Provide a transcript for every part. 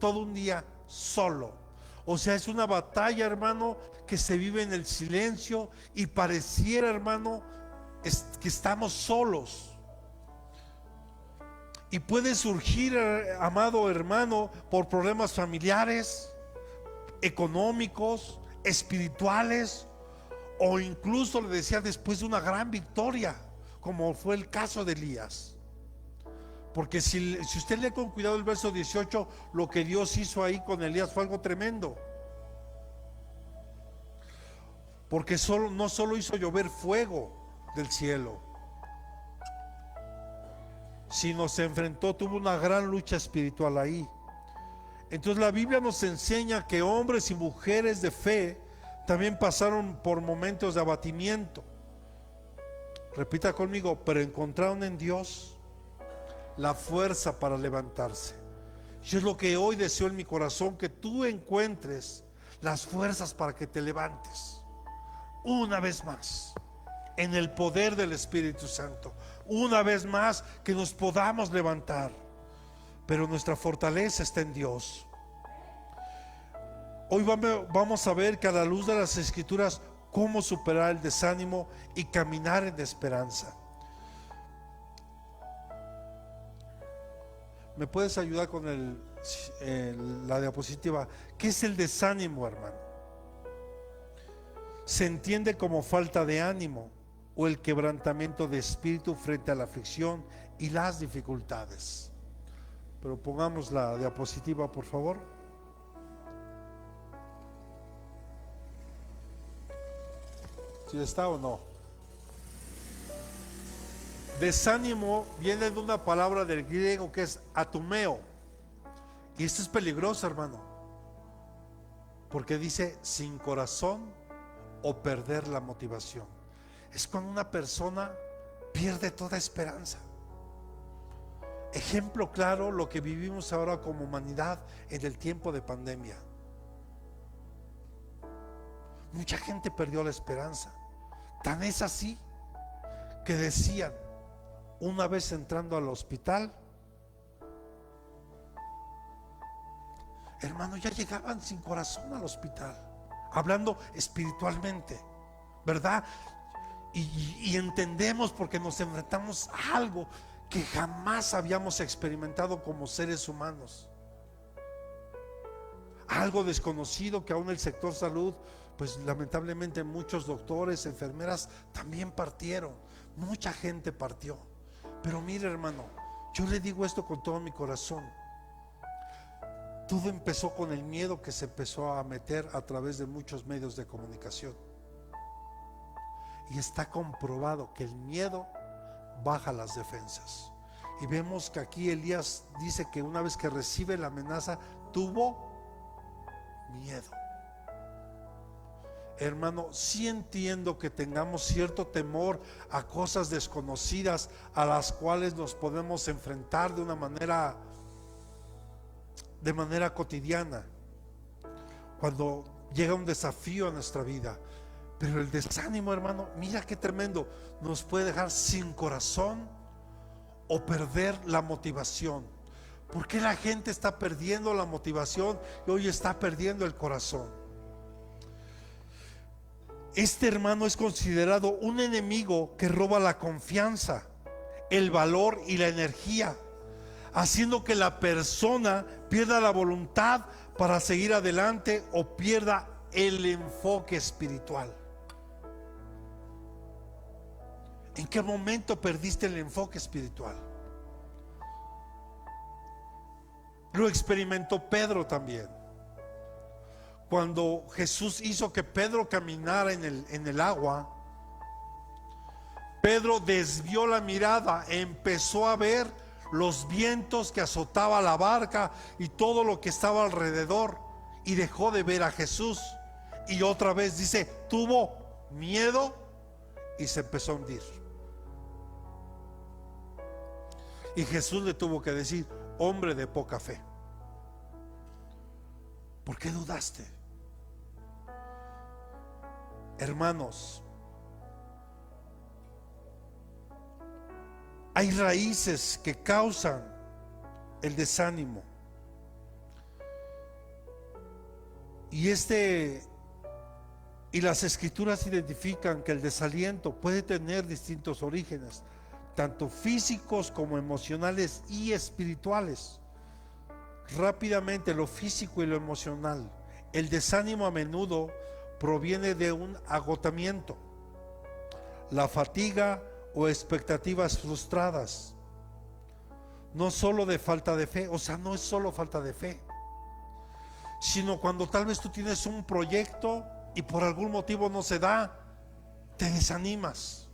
todo un día solo. O sea, es una batalla, hermano, que se vive en el silencio y pareciera, hermano, que estamos solos. Y puede surgir, amado hermano, por problemas familiares, económicos, espirituales, o incluso, le decía, después de una gran victoria, como fue el caso de Elías. Porque si usted lee con cuidado el verso 18, lo que Dios hizo ahí con Elías fue algo tremendo. Porque no solo hizo llover fuego del cielo, sino se enfrentó, tuvo una gran lucha espiritual ahí. Entonces la Biblia nos enseña que hombres y mujeres de fe también pasaron por momentos de abatimiento. Repita conmigo, pero encontraron en Dios la fuerza para levantarse. Y es lo que hoy deseo en mi corazón, que tú encuentres las fuerzas para que te levantes una vez más en el poder del Espíritu Santo. Una vez más que nos podamos levantar, pero nuestra fortaleza está en Dios. Hoy vamos a ver que a la luz de las Escrituras cómo superar el desánimo y caminar en esperanza. ¿Me puedes ayudar con la diapositiva? ¿Qué es el desánimo, hermano? Se entiende como falta de ánimo o el quebrantamiento de espíritu frente a la aflicción y las dificultades. Pero pongamos la diapositiva, por favor. ¿Sí está o no? Desánimo viene de una palabra del griego que es atumeo. Y esto es peligroso, hermano, porque dice sin corazón o perder la motivación. Es cuando una persona pierde toda esperanza. Ejemplo claro, lo que vivimos ahora como humanidad en el tiempo de pandemia. Mucha gente perdió la esperanza. Tan es así que decían, una vez entrando al hospital, hermano, ya llegaban sin corazón al hospital, hablando espiritualmente, ¿verdad? Y entendemos, porque nos enfrentamos a algo que jamás habíamos experimentado como seres humanos, algo desconocido que aún el sector salud, pues lamentablemente muchos doctores, enfermeras también partieron, mucha gente partió. Pero mire, hermano, yo le digo esto con todo mi corazón. Todo empezó con el miedo que se empezó a meter a través de muchos medios de comunicación. Y está comprobado que el miedo baja las defensas. Y vemos que aquí Elías dice que una vez que recibe la amenaza, tuvo miedo. Hermano, sí entiendo que tengamos cierto temor a cosas desconocidas a las cuales nos podemos enfrentar de manera cotidiana, cuando llega un desafío a nuestra vida. Pero el desánimo, hermano, mira qué tremendo, nos puede dejar sin corazón o perder la motivación. ¿Por qué la gente está perdiendo la motivación y hoy está perdiendo el corazón? Este, hermano, es considerado un enemigo que roba la confianza, el valor y la energía, haciendo que la persona pierda la voluntad para seguir adelante o pierda el enfoque espiritual. ¿En qué momento perdiste el enfoque espiritual? Lo experimentó Pedro también. Cuando Jesús hizo que Pedro caminara en el agua, Pedro desvió la mirada, empezó a ver los vientos que azotaba la barca y todo lo que estaba alrededor, y dejó de ver a Jesús. Y otra vez dice, tuvo miedo y se empezó a hundir. Y Jesús le tuvo que decir, hombre de poca fe, ¿por qué dudaste? Hermanos, hay raíces que causan el desánimo. Y y las escrituras identifican que el desaliento puede tener distintos orígenes, tanto físicos como emocionales y espirituales. Rápidamente, lo físico y lo emocional. El desánimo a menudo proviene de un agotamiento, la fatiga o expectativas frustradas, no solo de falta de fe, o sea, no es solo falta de fe, sino cuando tal vez tú tienes un proyecto y por algún motivo no se da, te desanimas.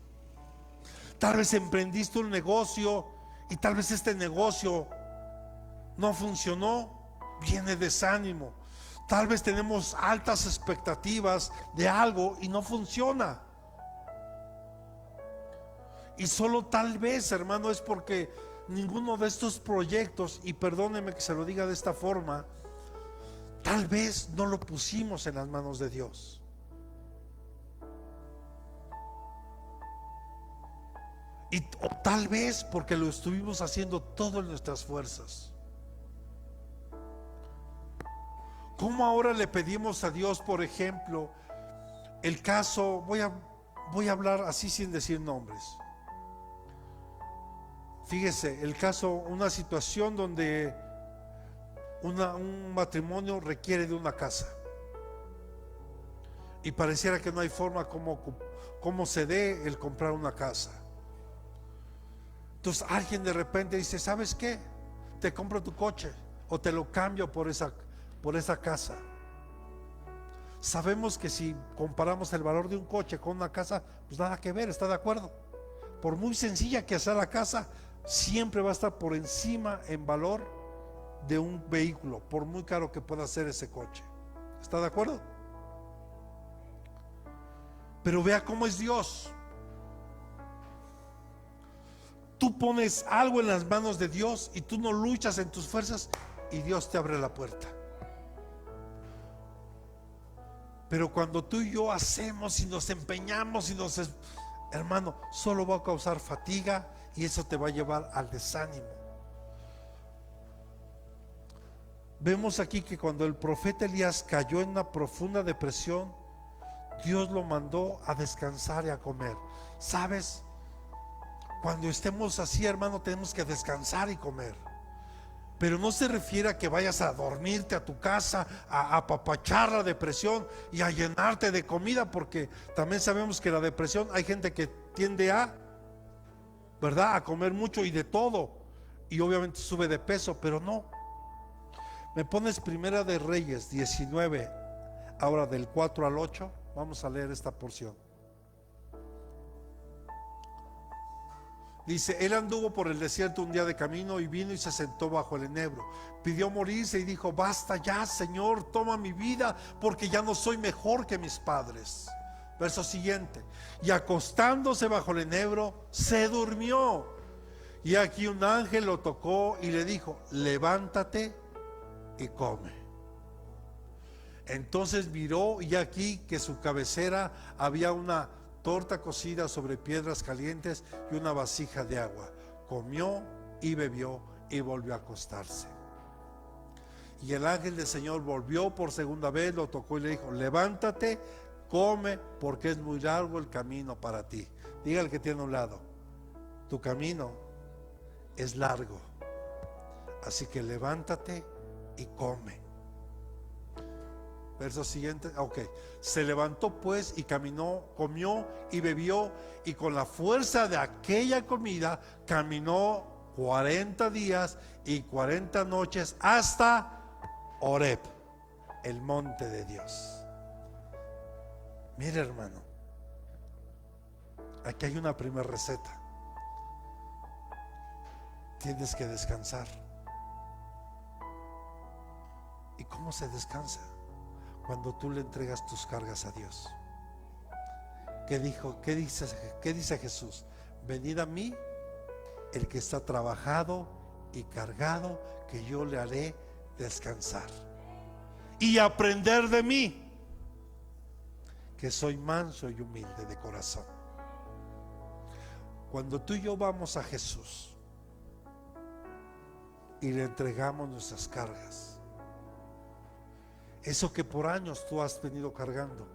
Tal vez emprendiste un negocio y tal vez este negocio no funcionó, viene desánimo. Tal vez tenemos altas expectativas de algo y no funciona. Y solo tal vez, hermano, es porque ninguno de estos proyectos, y perdóneme que se lo diga de esta forma, tal vez no lo pusimos en las manos de Dios. O tal vez porque lo estuvimos haciendo todo en nuestras fuerzas. ¿Cómo ahora le pedimos a Dios, por ejemplo, el caso, voy a hablar así sin decir nombres? Fíjese, el caso, una situación donde un matrimonio requiere de una casa y pareciera que no hay forma como se dé el comprar una casa. Entonces alguien de repente dice, ¿sabes qué? Te compro tu coche o te lo cambio por esa casa. Sabemos que si comparamos el valor de un coche con una casa, pues nada que ver, ¿está de acuerdo? Por muy sencilla que sea la casa, siempre va a estar por encima en valor de un vehículo, por muy caro que pueda ser ese coche. ¿Está de acuerdo? Pero vea cómo es Dios. Tú pones algo en las manos de Dios y tú no luchas en tus fuerzas y Dios te abre la puerta. Pero cuando tú y yo hacemos y nos empeñamos hermano, solo va a causar fatiga y eso te va a llevar al desánimo. Vemos aquí que cuando el profeta Elías cayó en una profunda depresión, Dios lo mandó a descansar y a comer. ¿Sabes? Cuando estemos así, hermano, tenemos que descansar y comer. Pero no se refiere a que vayas a dormirte a tu casa, a apapachar la depresión y a llenarte de comida, porque también sabemos que la depresión hay gente que tiende ¿verdad?, a comer mucho y de todo, y obviamente sube de peso, pero no. Me pones Primera de Reyes 19, ahora del 4 al 8, vamos a leer esta porción. Dice, él anduvo por el desierto un día de camino y vino y se sentó bajo el enebro. Pidió morirse y dijo, basta ya, Señor, toma mi vida, porque ya no soy mejor que mis padres. Verso siguiente, y acostándose bajo el enebro, se durmió. Y aquí un ángel lo tocó y le dijo, levántate y come. Entonces miró y aquí que su cabecera había una torta cocida sobre piedras calientes y una vasija de agua. Comió y bebió y volvió a acostarse. Y el ángel del Señor volvió por segunda vez, lo tocó y le dijo, levántate, come, porque es muy largo el camino para ti. Diga al que tiene a un lado, tu camino es largo, así que levántate y come. Verso siguiente, ok. Se levantó pues y caminó, comió y bebió, y con la fuerza de aquella comida caminó 40 días y 40 noches hasta Horeb, el monte de Dios. Mire, hermano, aquí hay una primera receta. Tienes que descansar. ¿Y cómo se descansa? Cuando tú le entregas tus cargas a Dios. ¿Qué dice Jesús? Venid a mí, el que está trabajado y cargado, que yo le haré descansar. Y aprender de mí, que soy manso y humilde de corazón. Cuando tú y yo vamos a Jesús y le entregamos nuestras cargas, eso que por años tú has venido cargando.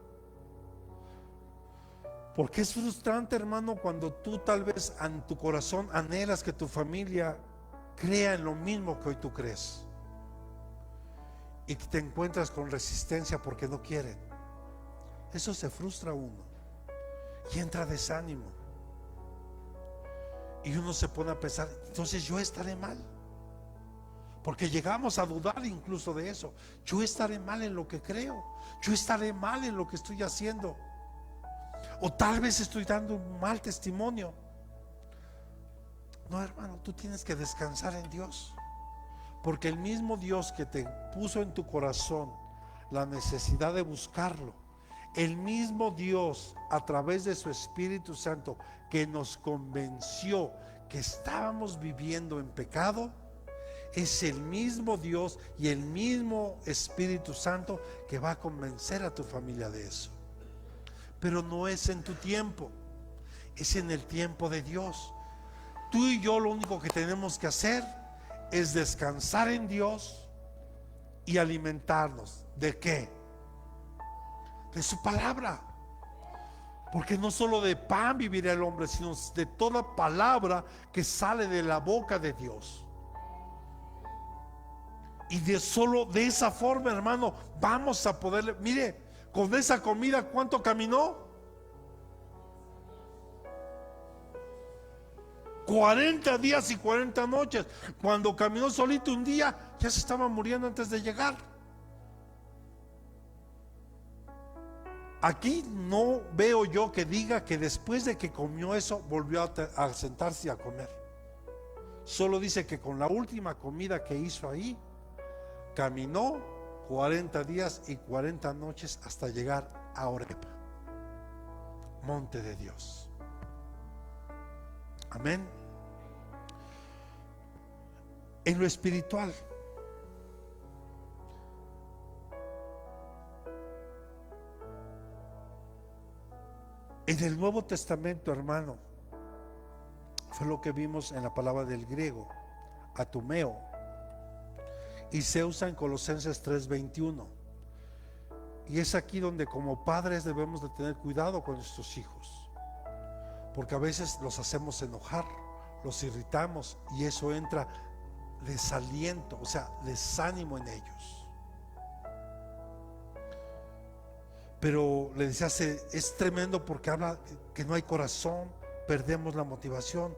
Porque es frustrante, hermano, cuando tú tal vez en tu corazón anhelas que tu familia crea en lo mismo que hoy tú crees, y que te encuentras con resistencia porque no quieren. Eso se frustra uno y entra desánimo, y uno se pone a pensar, entonces yo estaré mal, porque llegamos a dudar incluso de eso. Yo estaré mal en lo que creo, yo estaré mal en lo que estoy haciendo, o tal vez estoy dando un mal testimonio. No, hermano, tú tienes que descansar en Dios, porque el mismo Dios que te puso en tu corazón la necesidad de buscarlo, el mismo Dios a través de su Espíritu Santo que nos convenció que estábamos viviendo en pecado, es el mismo Dios y el mismo Espíritu Santo que va a convencer a tu familia de eso. Pero no es en tu tiempo, es en el tiempo de Dios. Tú y yo lo único que tenemos que hacer es descansar en Dios y alimentarnos. ¿De qué? De su palabra. Porque no solo de pan vivirá el hombre, sino de toda palabra que sale de la boca de Dios. Y solo de esa forma, hermano, vamos a poder. Mire, con esa comida, ¿cuánto caminó? 40 días y 40 noches. Cuando caminó solito un día, ya se estaba muriendo antes de llegar. Aquí no veo yo que diga que después de que comió eso volvió a sentarse y a comer. Solo dice que con la última comida que hizo ahí, caminó 40 días y 40 noches hasta llegar a Oreb, monte de Dios. Amén. En lo espiritual, en el Nuevo Testamento, hermano, fue lo que vimos en la palabra del griego, atumeo, y se usa en Colosenses 3:21. Y es aquí donde como padres debemos de tener cuidado con nuestros hijos, porque a veces los hacemos enojar, los irritamos, y eso entra desaliento, o sea, desánimo en ellos. Pero le decía, es tremendo porque habla que no hay corazón, perdemos la motivación.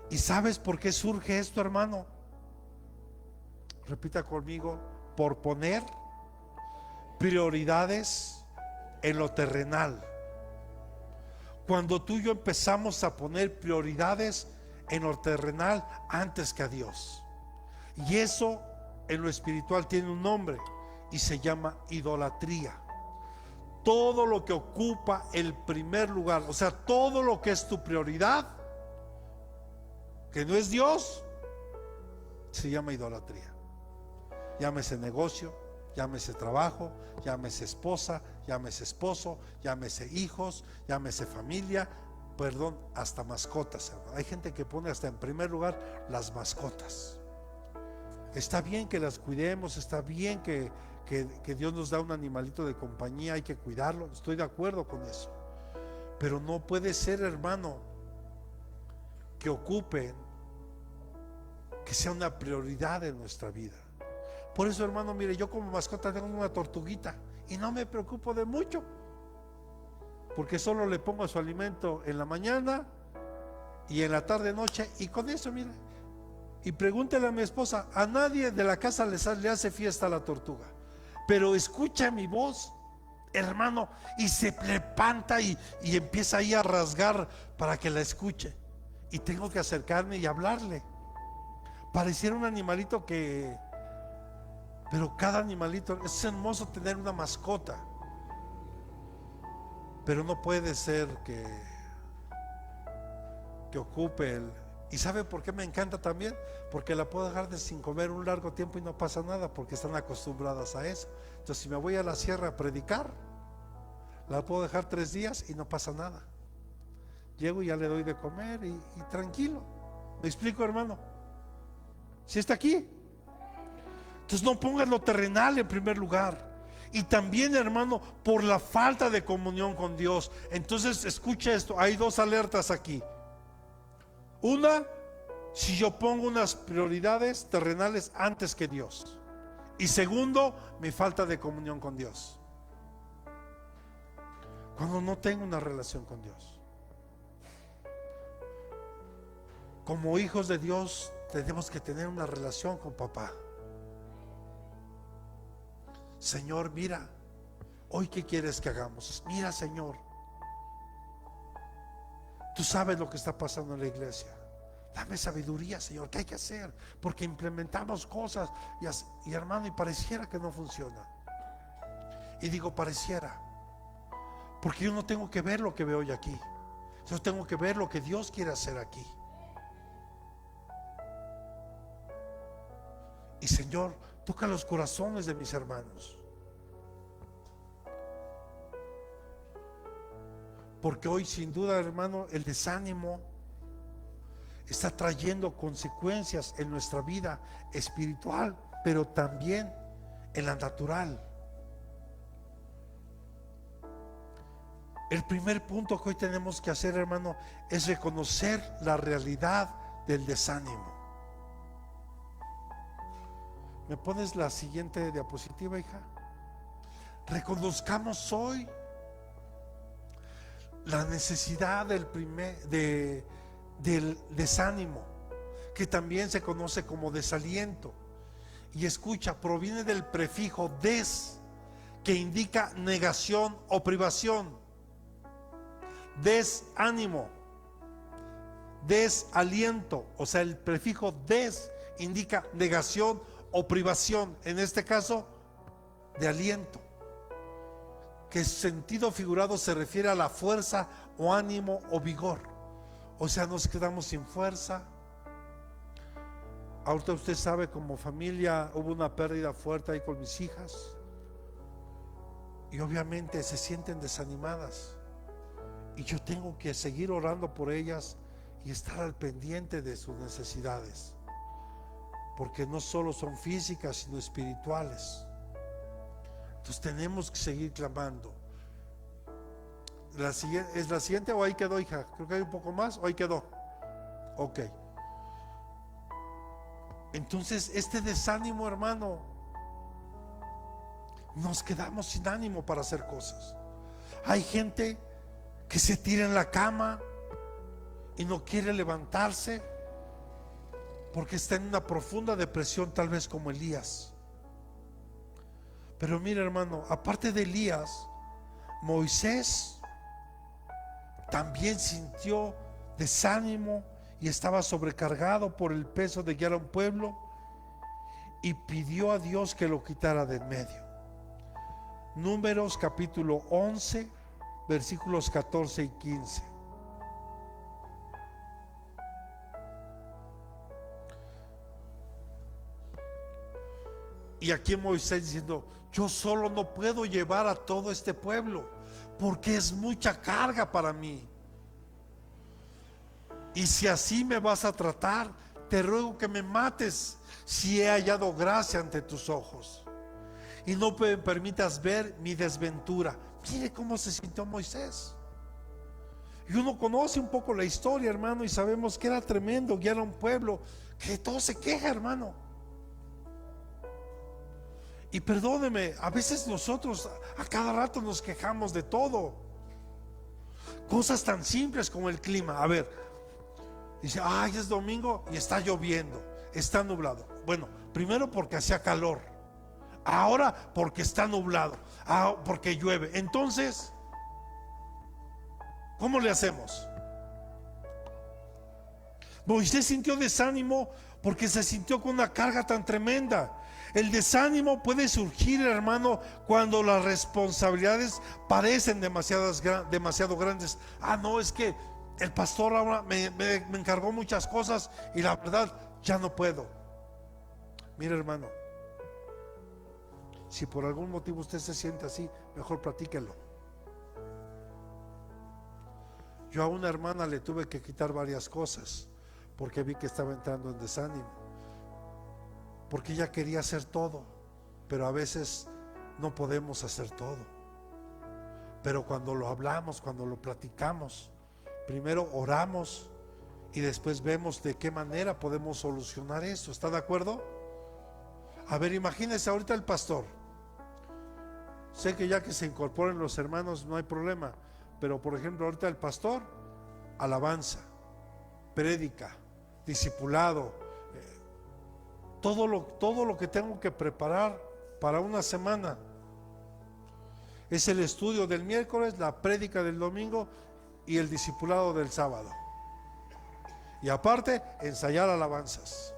¿Y sabes por qué surge esto, hermano? Repita conmigo: por poner prioridades en lo terrenal. Cuando tú y yo empezamos a poner prioridades en lo terrenal antes que a Dios, y eso en lo espiritual tiene un nombre y se llama idolatría. Todo lo que ocupa el primer lugar, o sea, todo lo que es tu prioridad, que no es Dios, se llama idolatría. Llámese negocio, llámese trabajo, llámese esposa, llámese esposo, llámese hijos, llámese familia, perdón, hasta mascotas. Hay gente que pone hasta en primer lugar las mascotas. Está bien que las cuidemos, está bien que Dios nos da un animalito de compañía, hay que cuidarlo, estoy de acuerdo con eso. Pero no puede ser, hermano, que ocupen, que sea una prioridad en nuestra vida. Por eso, hermano, mire, yo como mascota tengo una tortuguita y no me preocupo de mucho, porque solo le pongo su alimento en la mañana y en la tarde noche, y con eso, mire. Y pregúntele a mi esposa, a nadie de la casa le hace fiesta a la tortuga, pero escucha mi voz, hermano, y se levanta y empieza ahí a rasgar para que la escuche, y tengo que acercarme y hablarle. Pareciera un animalito pero cada animalito, es hermoso tener una mascota, pero no puede ser que ocupe el. ¿Y sabe por qué me encanta también? Porque la puedo dejar sin comer un largo tiempo y no pasa nada, porque están acostumbradas a eso. Entonces, si me voy a la sierra a predicar, la puedo dejar 3 días y no pasa nada. Llego y ya le doy de comer y tranquilo. ¿Me explico, hermano? ¿Sí está aquí? Entonces no pongas lo terrenal en primer lugar. Y también, hermano, por la falta de comunión con Dios. Entonces escucha esto, hay dos alertas aquí. Una, si yo pongo unas prioridades terrenales antes que Dios. Y segundo, mi falta de comunión con Dios. Cuando no tengo una relación con Dios. Como hijos de Dios tenemos que tener una relación con papá. Señor, mira, hoy qué quieres que hagamos. Mira, Señor, tú sabes lo que está pasando en la iglesia. Dame sabiduría, Señor, ¿qué hay que hacer? Porque implementamos cosas y hermano, y pareciera que no funciona. Y digo pareciera, porque yo no tengo que ver lo que veo hoy aquí. Yo tengo que ver lo que Dios quiere hacer aquí. Y Señor, toca los corazones de mis hermanos. Porque hoy sin duda, hermano, el desánimo está trayendo consecuencias en nuestra vida espiritual, pero también en la natural. El primer punto que hoy tenemos que hacer, hermano, es reconocer la realidad del desánimo. ¿Me pones la siguiente diapositiva, hija? Reconozcamos hoy la necesidad del desánimo, que también se conoce como desaliento. Y escucha, proviene del prefijo des, que indica negación o privación. Desánimo, desaliento, o sea, el prefijo des indica negación o privación, en este caso de aliento, que su sentido figurado se refiere a la fuerza o ánimo o vigor. O sea, nos quedamos sin fuerza. Ahorita usted sabe, como familia hubo una pérdida fuerte ahí con mis hijas, y obviamente se sienten desanimadas, y yo tengo que seguir orando por ellas y estar al pendiente de sus necesidades, porque no solo son físicas sino espirituales. Entonces tenemos que seguir clamando. ¿Es la siguiente o ahí quedó, hija? Creo que hay un poco más, o ahí quedó. Ok. Entonces este desánimo, hermano, nos quedamos sin ánimo para hacer cosas. Hay gente que se tira en la cama y no quiere levantarse porque está en una profunda depresión, tal vez como Elías. Pero mira, hermano, aparte de Elías, Moisés también sintió desánimo y estaba sobrecargado por el peso de guiar a un pueblo, y pidió a Dios que lo quitara de en medio. Números capítulo 11, versículos 14 y 15. Y aquí Moisés diciendo: yo solo no puedo llevar a todo este pueblo, porque es mucha carga para mí. Y si así me vas a tratar, te ruego que me mates si he hallado gracia ante tus ojos, y no me permitas ver mi desventura. Mire cómo se sintió Moisés. Y uno conoce un poco la historia, hermano, y sabemos que era tremendo guiar a un pueblo que todo se queja, hermano. Y perdóneme, a veces nosotros a cada rato nos quejamos de todo. Cosas tan simples como el clima. A ver, dice: ay, es domingo y está lloviendo, está nublado. Bueno, primero porque hacía calor, ahora porque está nublado, porque llueve. Entonces, ¿cómo le hacemos? Moisés sintió desánimo porque se sintió con una carga tan tremenda. El desánimo puede surgir, hermano, cuando las responsabilidades parecen demasiado grandes. No, es que el pastor ahora me encargó muchas cosas y la verdad ya no puedo. Mire, hermano, si por algún motivo usted se siente así, mejor platíquelo. Yo a una hermana le tuve que quitar varias cosas porque vi que estaba entrando en desánimo. porque ella quería hacer todo, pero a veces no podemos hacer todo. Pero cuando lo hablamos, cuando lo platicamos, primero oramos y después vemos de qué manera podemos solucionar eso. ¿Está de acuerdo? A ver, imagínense ahorita el pastor. Sé que ya que se incorporen los hermanos no hay problema, pero por ejemplo ahorita el pastor, alabanza, prédica, discipulado, todo lo que tengo que preparar para una semana. Es el estudio del miércoles, la prédica del domingo y el discipulado del sábado. Y aparte, ensayar alabanzas.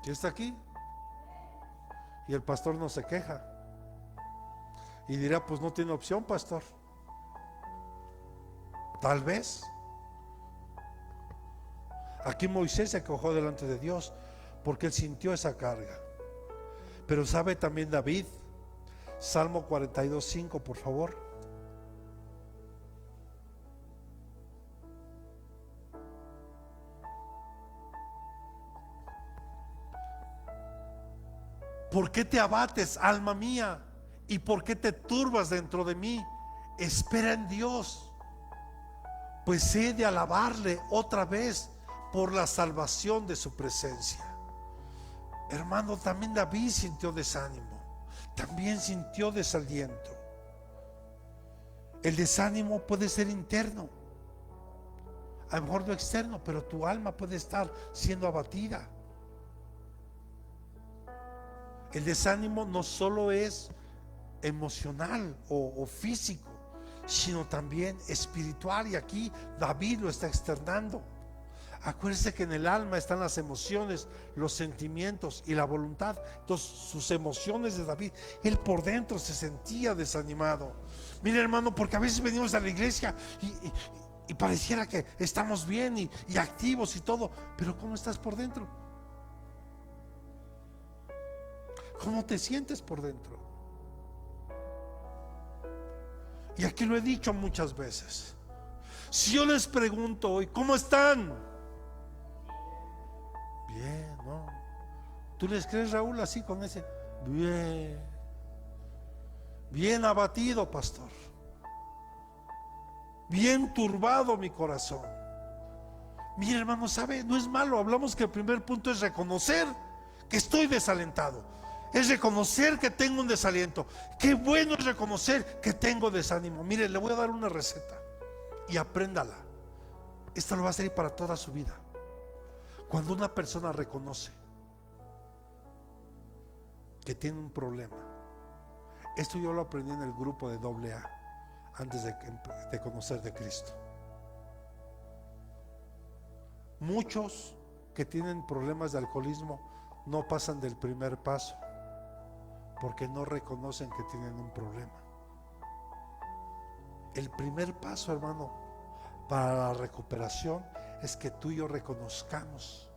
¿Quién está aquí? Y el pastor no se queja. Y dirá, pues no tiene opción, pastor. Tal vez. Aquí Moisés se quejó delante de Dios porque él sintió esa carga. Pero sabe también David, Salmo 42:5, por favor. ¿Por qué te abates, alma mía? ¿Y por qué te turbas dentro de mí? Espera en Dios, pues he de alabarle otra vez por la salvación de su presencia. Hermano, también David sintió desánimo, también sintió desaliento. El desánimo puede ser interno, a lo mejor no externo, pero tu alma puede estar siendo abatida. El desánimo no solo es emocional o físico, sino también espiritual, y aquí David lo está externando. Acuérdense que en el alma están las emociones, los sentimientos y la voluntad. Entonces sus emociones de David, él por dentro se sentía desanimado. Mire, hermano, porque a veces venimos a la iglesia y pareciera que estamos bien y activos y todo, pero ¿cómo estás por dentro? ¿Cómo te sientes por dentro? Y aquí lo he dicho muchas veces. Si yo les pregunto hoy, ¿cómo están? Bien, ¿no? ¿Tú les crees, Raúl, así con ese? Bien. Bien abatido, pastor. Bien turbado mi corazón. Mire, hermano, ¿sabe? No es malo. Hablamos que el primer punto es reconocer que estoy desalentado. Es reconocer que tengo un desaliento. Qué bueno es reconocer que tengo desánimo. Mire, le voy a dar una receta y apréndala. Esto lo va a servir para toda su vida. Cuando una persona reconoce que tiene un problema, esto yo lo aprendí en el grupo de AA antes de conocer de Cristo. Muchos que tienen problemas de alcoholismo no pasan del primer paso porque no reconocen que tienen un problema. El primer paso, hermano, para la recuperación es que tú y yo reconozcamos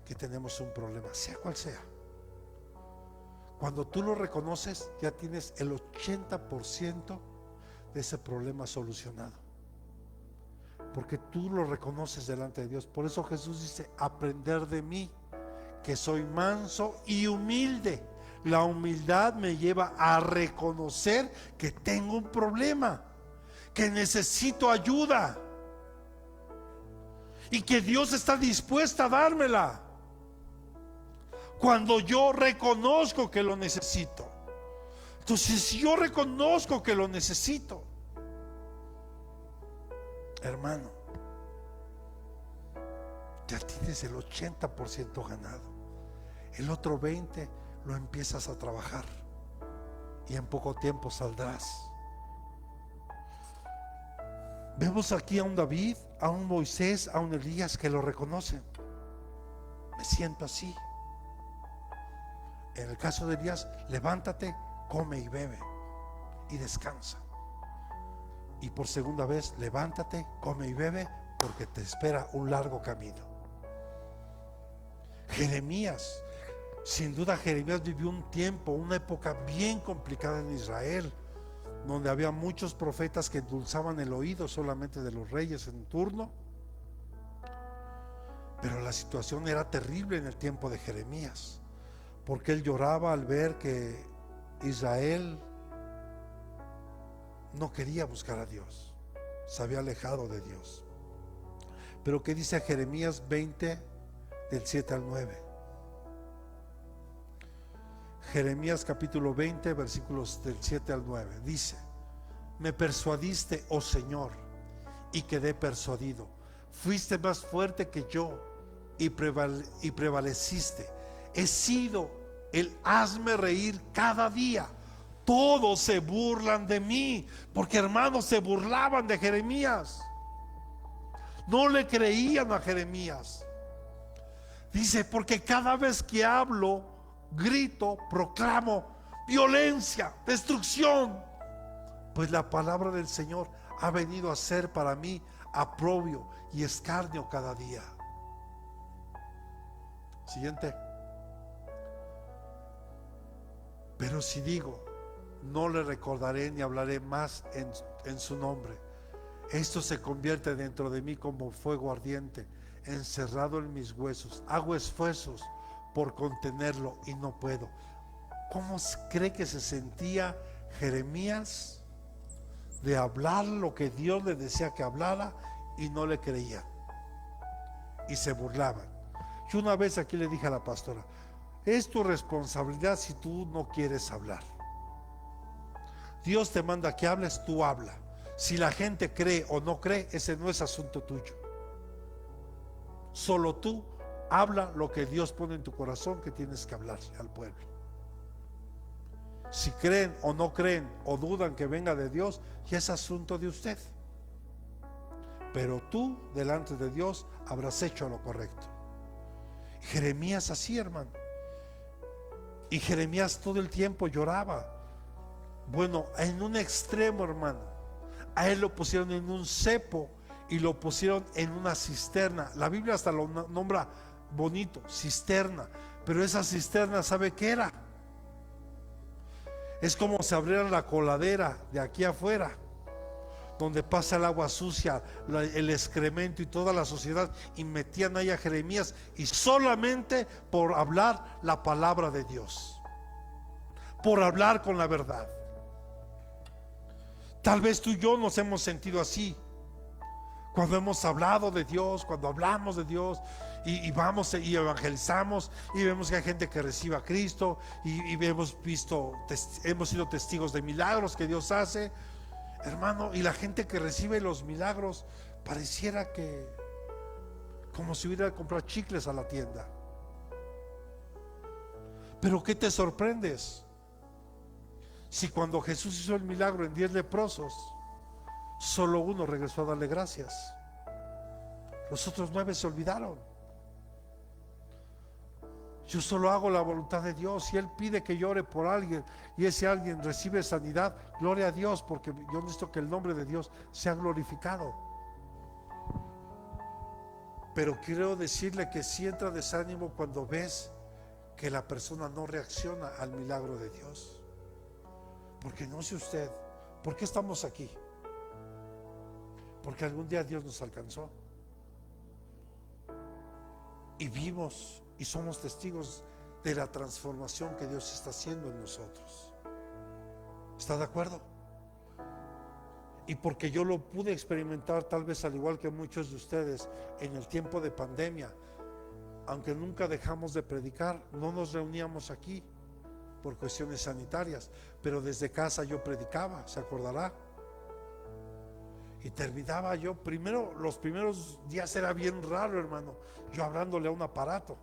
que tenemos un problema, sea cual sea. Cuando tú lo reconoces, ya tienes el 80% de ese problema solucionado, porque tú lo reconoces delante de Dios. Por eso Jesús dice: aprender de mí, que soy manso y humilde. La humildad me lleva a reconocer que tengo un problema, que necesito ayuda y que Dios está dispuesto a dármela cuando yo reconozco que lo necesito. Entonces, si yo reconozco que lo necesito, hermano, ya tienes el 80% ganado. El otro 20% lo empiezas a trabajar y en poco tiempo saldrás. Vemos aquí a un David, a un Moisés, a un Elías que lo reconocen. Me siento así. En el caso de Elías, levántate, come y bebe y descansa. Y por segunda vez, levántate, come y bebe, porque te espera un largo camino. Jeremías, sin duda Jeremías vivió un tiempo, una época bien complicada en Israel, donde había muchos profetas que endulzaban el oído solamente de los reyes en turno. Pero la situación era terrible en el tiempo de Jeremías, porque él lloraba al ver que Israel no quería buscar a Dios, se había alejado de Dios. Pero ¿qué dice Jeremías 20 del 7 al 9? Jeremías capítulo 20 versículos del 7 al 9 dice: me persuadiste, oh Señor, y quedé persuadido. Fuiste más fuerte que yo y prevaleciste. He sido el hazme reír cada día. Todos se burlan de mí, porque hermanos se burlaban de Jeremías. No le creían a Jeremías. Dice, porque cada vez que hablo, grito, proclamo violencia, destrucción. Pues la palabra del Señor ha venido a ser para mí aprobio y escarnio cada día. Siguiente. Pero si digo, no le recordaré ni hablaré más en su nombre, esto se convierte dentro de mí como fuego ardiente, encerrado en mis huesos. Hago esfuerzos por contenerlo y no puedo. ¿Cómo cree que se sentía Jeremías de hablar lo que Dios le decía que hablara y no le creían y se burlaban? Yo una vez aquí le dije a la pastora, es tu responsabilidad si tú no quieres hablar. Dios te manda que hables, tú habla. Si la gente cree o no cree, ese no es asunto tuyo. Solo tú habla lo que Dios pone en tu corazón que tienes que hablar al pueblo. Si creen o no creen o dudan que venga de Dios, ya es asunto de usted. Pero tú delante de Dios habrás hecho lo correcto. Jeremías así, hermano. Y Jeremías todo el tiempo lloraba. Bueno, en un extremo, hermano, a él lo pusieron en un cepo y lo pusieron en una cisterna. La Biblia hasta lo nombra bonito, cisterna. Pero esa cisterna, ¿sabe qué era? Es como si abriera la coladera de aquí afuera, donde pasa el agua sucia, el excremento y toda la sociedad, y metían ahí a Jeremías, y solamente por hablar la palabra de Dios, por hablar con la verdad. Tal vez tú y yo nos hemos sentido así cuando hemos hablado de Dios, cuando hablamos de Dios y vamos y evangelizamos y vemos que hay gente que recibe a Cristo y hemos sido testigos de milagros que Dios hace, hermano, y la gente que recibe los milagros pareciera que como si hubiera que comprar chicles a la tienda. Pero ¿qué te sorprendes? Si cuando Jesús hizo el milagro en 10 leprosos, solo uno regresó a darle gracias, los otros 9 se olvidaron. Yo solo hago la voluntad de Dios. Si Él pide que yo ore por alguien y ese alguien recibe sanidad, gloria a Dios, porque yo necesito que el nombre de Dios sea glorificado. Pero quiero decirle que si entra desánimo cuando ves que la persona no reacciona al milagro de Dios. Porque no sé usted, ¿por qué estamos aquí? Porque algún día Dios nos alcanzó y vimos y somos testigos de la transformación que Dios está haciendo en nosotros. ¿Está de acuerdo? Y porque yo lo pude experimentar, tal vez al igual que muchos de ustedes, en el tiempo de pandemia. Aunque nunca dejamos de predicar, no nos reuníamos aquí por cuestiones sanitarias, pero desde casa yo predicaba, ¿se acordará? Y terminaba yo, los primeros días era bien raro, hermano, yo hablándole a un aparato.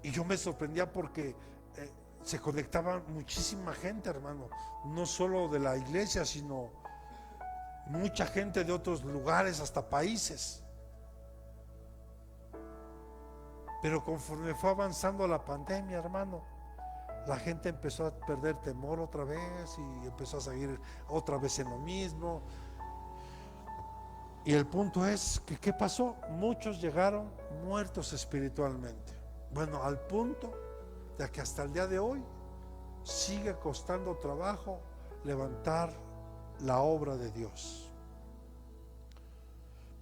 Y yo me sorprendía porque se conectaba muchísima gente, hermano, no solo de la iglesia, sino mucha gente de otros lugares, hasta países. Pero conforme fue avanzando la pandemia, hermano, la gente empezó a perder temor otra vez y empezó a seguir otra vez en lo mismo. Y el punto es que ¿qué pasó? Muchos llegaron muertos espiritualmente. Bueno, al punto de que hasta el día de hoy sigue costando trabajo levantar la obra de Dios.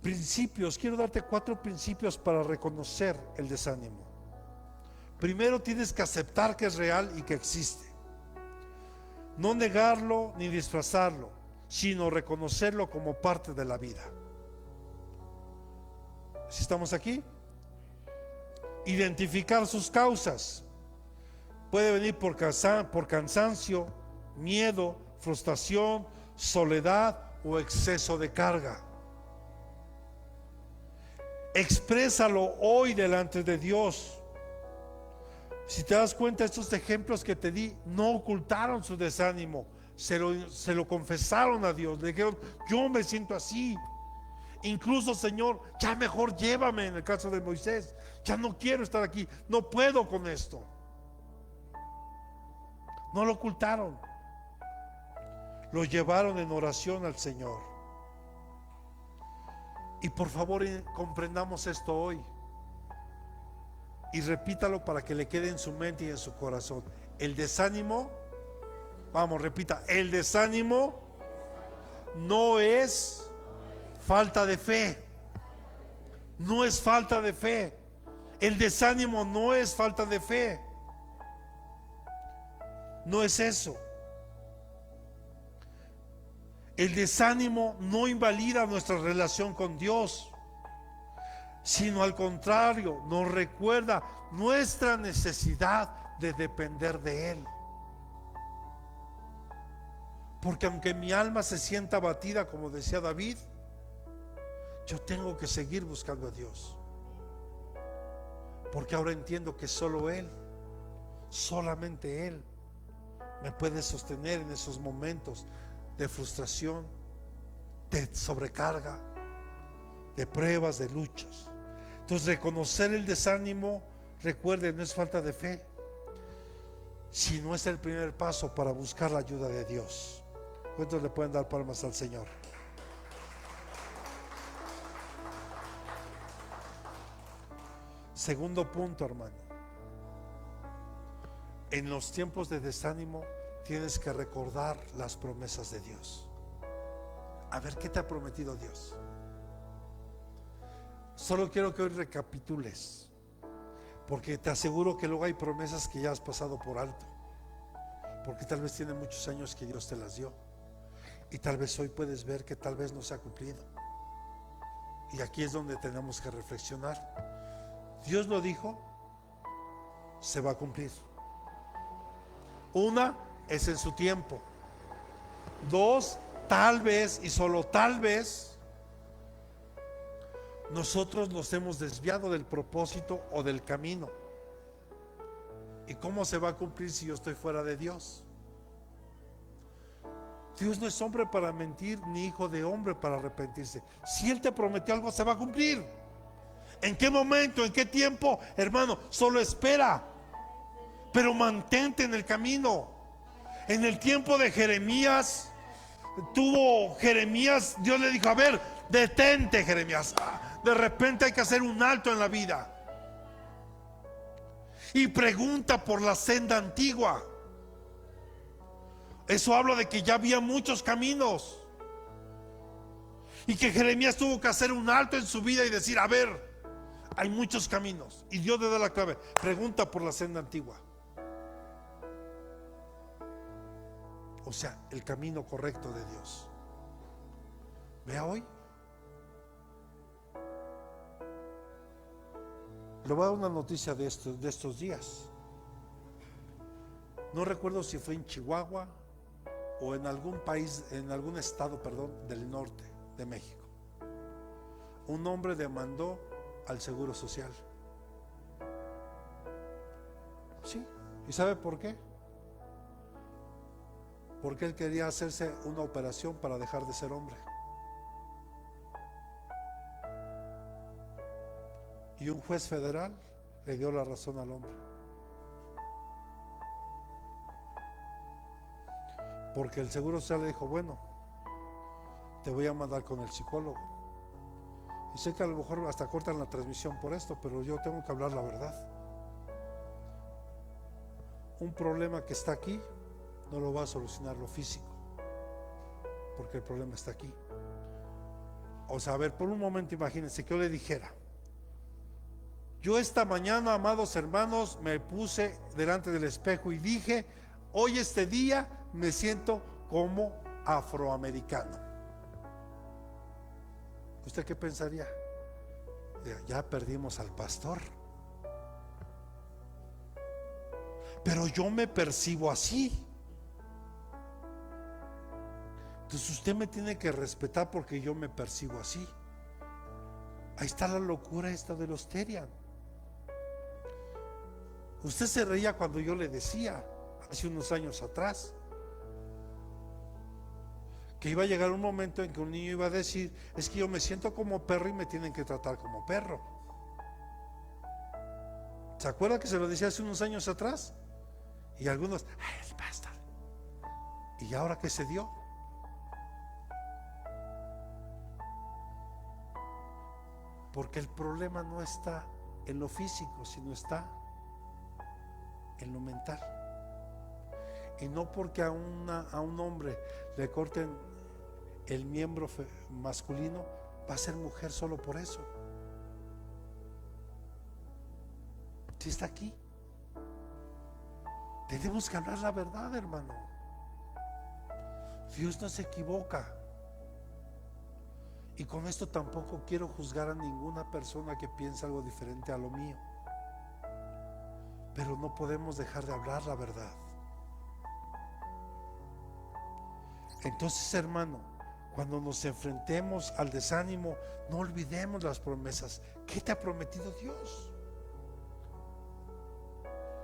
Principios, quiero darte 4 principios para reconocer el desánimo. Primero, tienes que aceptar que es real y que existe. No negarlo ni disfrazarlo, sino reconocerlo como parte de la vida. ¿Sí estamos aquí? Identificar sus causas. Puede venir por cansancio, miedo, frustración, soledad o exceso de carga. Exprésalo hoy delante de Dios. Si te das cuenta, estos ejemplos que te di no ocultaron su desánimo, se lo confesaron a Dios, le dijeron: yo me siento así. Incluso, Señor, ya mejor llévame. En el caso de Moisés, ya no quiero estar aquí, no puedo con esto. No lo ocultaron, lo llevaron en oración al Señor. Y por favor, comprendamos esto hoy y repítalo para que le quede en su mente y en su corazón. El desánimo, vamos, repita, el desánimo no es falta de fe. No es falta de fe. El desánimo no es falta de fe. No es eso. El desánimo no invalida nuestra relación con Dios, sino al contrario, nos recuerda nuestra necesidad de depender de Él. Porque aunque mi alma se sienta abatida, como decía David, yo tengo que seguir buscando a Dios. Porque ahora entiendo que solo Él, solamente Él, me puede sostener en esos momentos de frustración, de sobrecarga, de pruebas, de luchas. Entonces, reconocer el desánimo, recuerden, no es falta de fe, sino es el primer paso para buscar la ayuda de Dios. ¿Cuántos le pueden dar palmas al Señor? Segundo punto, hermano. En los tiempos de desánimo tienes que recordar las promesas de Dios. A ver, ¿qué te ha prometido Dios? Solo quiero que hoy recapitules, porque te aseguro que luego hay promesas que ya has pasado por alto, porque tal vez tiene muchos años que Dios te las dio, y tal vez hoy puedes ver que tal vez no se ha cumplido. Y aquí es donde tenemos que reflexionar. Dios lo dijo, se va a cumplir. Una, es en su tiempo. Dos, tal vez y solo tal vez nosotros nos hemos desviado del propósito o del camino. ¿Y cómo se va a cumplir si yo estoy fuera de Dios? Dios no es hombre para mentir, ni hijo de hombre para arrepentirse. Si Él te prometió algo, se va a cumplir. ¿En qué momento? ¿En qué tiempo? Hermano, solo espera, pero mantente en el camino. En el tiempo de Jeremías, Dios le dijo: a ver, detente, Jeremías. De repente hay que hacer un alto en la vida y pregunta por la senda antigua. Eso habla de que ya había muchos caminos y que Jeremías tuvo que hacer un alto en su vida y decir: a ver, hay muchos caminos. Y Dios le da la clave: pregunta por la senda antigua. O sea, el camino correcto de Dios. Vea hoy. Le voy a dar una noticia de estos días. No recuerdo si fue en Chihuahua o en algún país, en algún estado, del norte de México. Un hombre demandó al Seguro Social. Sí. ¿Y sabe por qué? Porque él quería hacerse una operación para dejar de ser hombre. Y un juez federal le dio la razón al hombre. Porque el Seguro Social le dijo: bueno, te voy a mandar con el psicólogo. Y sé que a lo mejor hasta cortan la transmisión por esto, pero yo tengo que hablar la verdad. Un problema que está aquí no lo va a solucionar lo físico, porque el problema está aquí. O sea, a ver, por un momento imagínense que yo le dijera: yo esta mañana, amados hermanos, me puse delante del espejo y dije: hoy este día me siento como afroamericano. ¿Usted qué pensaría? Ya perdimos al pastor. Pero yo me percibo así. Entonces usted me tiene que respetar porque yo me percibo así. Ahí está la locura esta de los Terian. Usted se reía cuando yo le decía hace unos años atrás que iba a llegar un momento en que un niño iba a decir: es que yo me siento como perro y me tienen que tratar como perro. ¿Se acuerda que se lo decía hace unos años atrás? Y algunos: ay, el pastor. ¿Y ahora qué se dio? Porque el problema no está en lo físico, sino está en lo mental. Y no porque a un hombre le corten el miembro masculino va a ser mujer solo por eso. Si está aquí, tenemos que hablar la verdad, hermano. Dios no se equivoca. Y con esto tampoco quiero juzgar a ninguna persona que piensa algo diferente a lo mío, pero no podemos dejar de hablar la verdad. Entonces, hermano, cuando nos enfrentemos al desánimo, no olvidemos las promesas. ¿Qué te ha prometido Dios?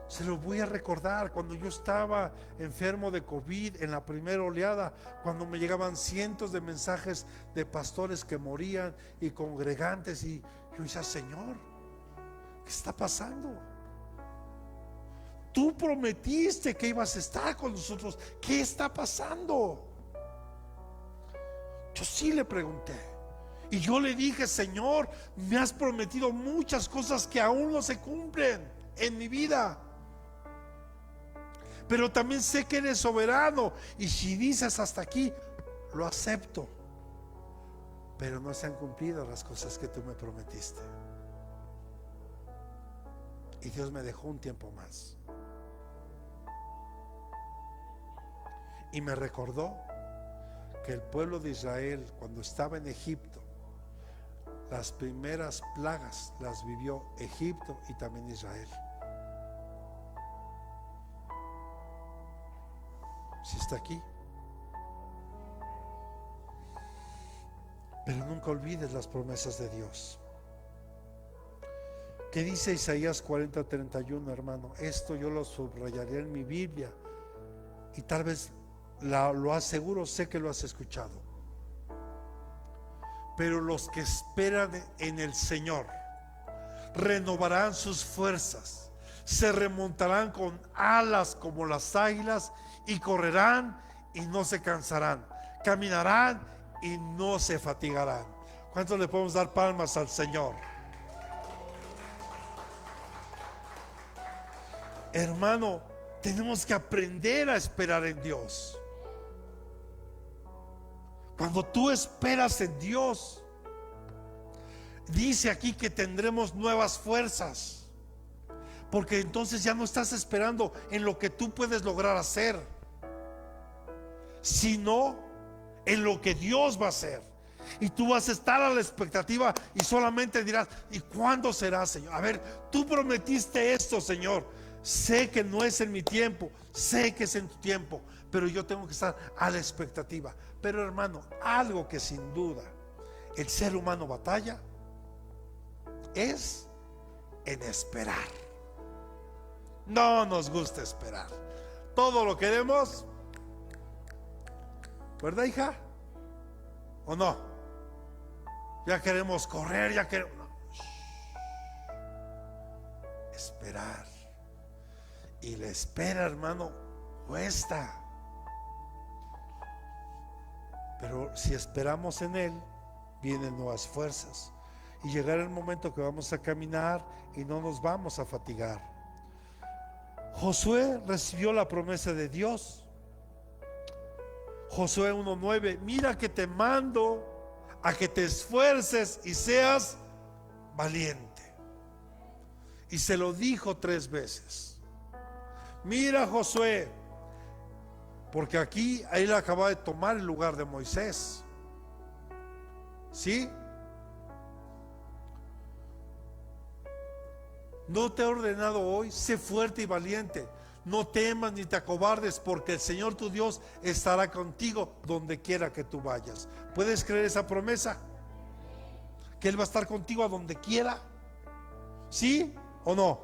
Se lo voy a recordar. Cuando yo estaba enfermo de COVID en la primera oleada, cuando me llegaban cientos de mensajes de pastores que morían y congregantes, y yo decía: Señor, ¿qué está pasando? Tú prometiste que ibas a estar con nosotros. ¿Qué está pasando? Yo sí le pregunté. Y yo le dije: Señor, me has prometido muchas cosas que aún no se cumplen en mi vida. Pero también sé que eres soberano. Y si dices hasta aquí, lo acepto. Pero no se han cumplido las cosas que tú me prometiste. Y Dios me dejó un tiempo más. Y me recordó que el pueblo de Israel, cuando estaba en Egipto, las primeras plagas las vivió Egipto y también Israel. Si está aquí. Pero nunca olvides las promesas de Dios. ¿Qué dice Isaías 40:31, hermano? Esto yo lo subrayaría en mi Biblia y tal vez lo aseguro, sé que lo has escuchado. Pero los que esperan en el Señor renovarán sus fuerzas, se remontarán con alas como las águilas y correrán y no se cansarán, caminarán y no se fatigarán. ¿Cuántos le podemos dar palmas al Señor? Hermano, tenemos que aprender a esperar en Dios. Cuando tú esperas en Dios, dice aquí que tendremos nuevas fuerzas, porque entonces ya no estás esperando en lo que tú puedes lograr hacer, sino en lo que Dios va a hacer. Y tú vas a estar a la expectativa y solamente dirás: ¿y cuándo será, Señor? A ver, tú prometiste esto, Señor. Sé que no es en mi tiempo, sé que es en tu tiempo, pero yo tengo que estar a la expectativa. Pero, hermano, algo que sin duda el ser humano batalla es en esperar. No nos gusta esperar. Todo lo queremos, ¿verdad, hija? ¿O no? Ya queremos correr, ya queremos. No. Esperar. Y la espera, hermano, cuesta. Pero si esperamos en Él, vienen nuevas fuerzas. Y llegará el momento que vamos a caminar y no nos vamos a fatigar. Josué recibió la promesa de Dios. Josué 1:9: mira que te mando a que te esfuerces y seas valiente. Y se lo dijo 3 veces. Mira, Josué, porque aquí él acaba de tomar el lugar de Moisés. ¿Sí? No te he ordenado hoy, sé fuerte y valiente. No temas ni te acobardes, porque el Señor tu Dios estará contigo donde quiera que tú vayas. ¿Puedes creer esa promesa? Que Él va a estar contigo a donde quiera. ¿Sí o no?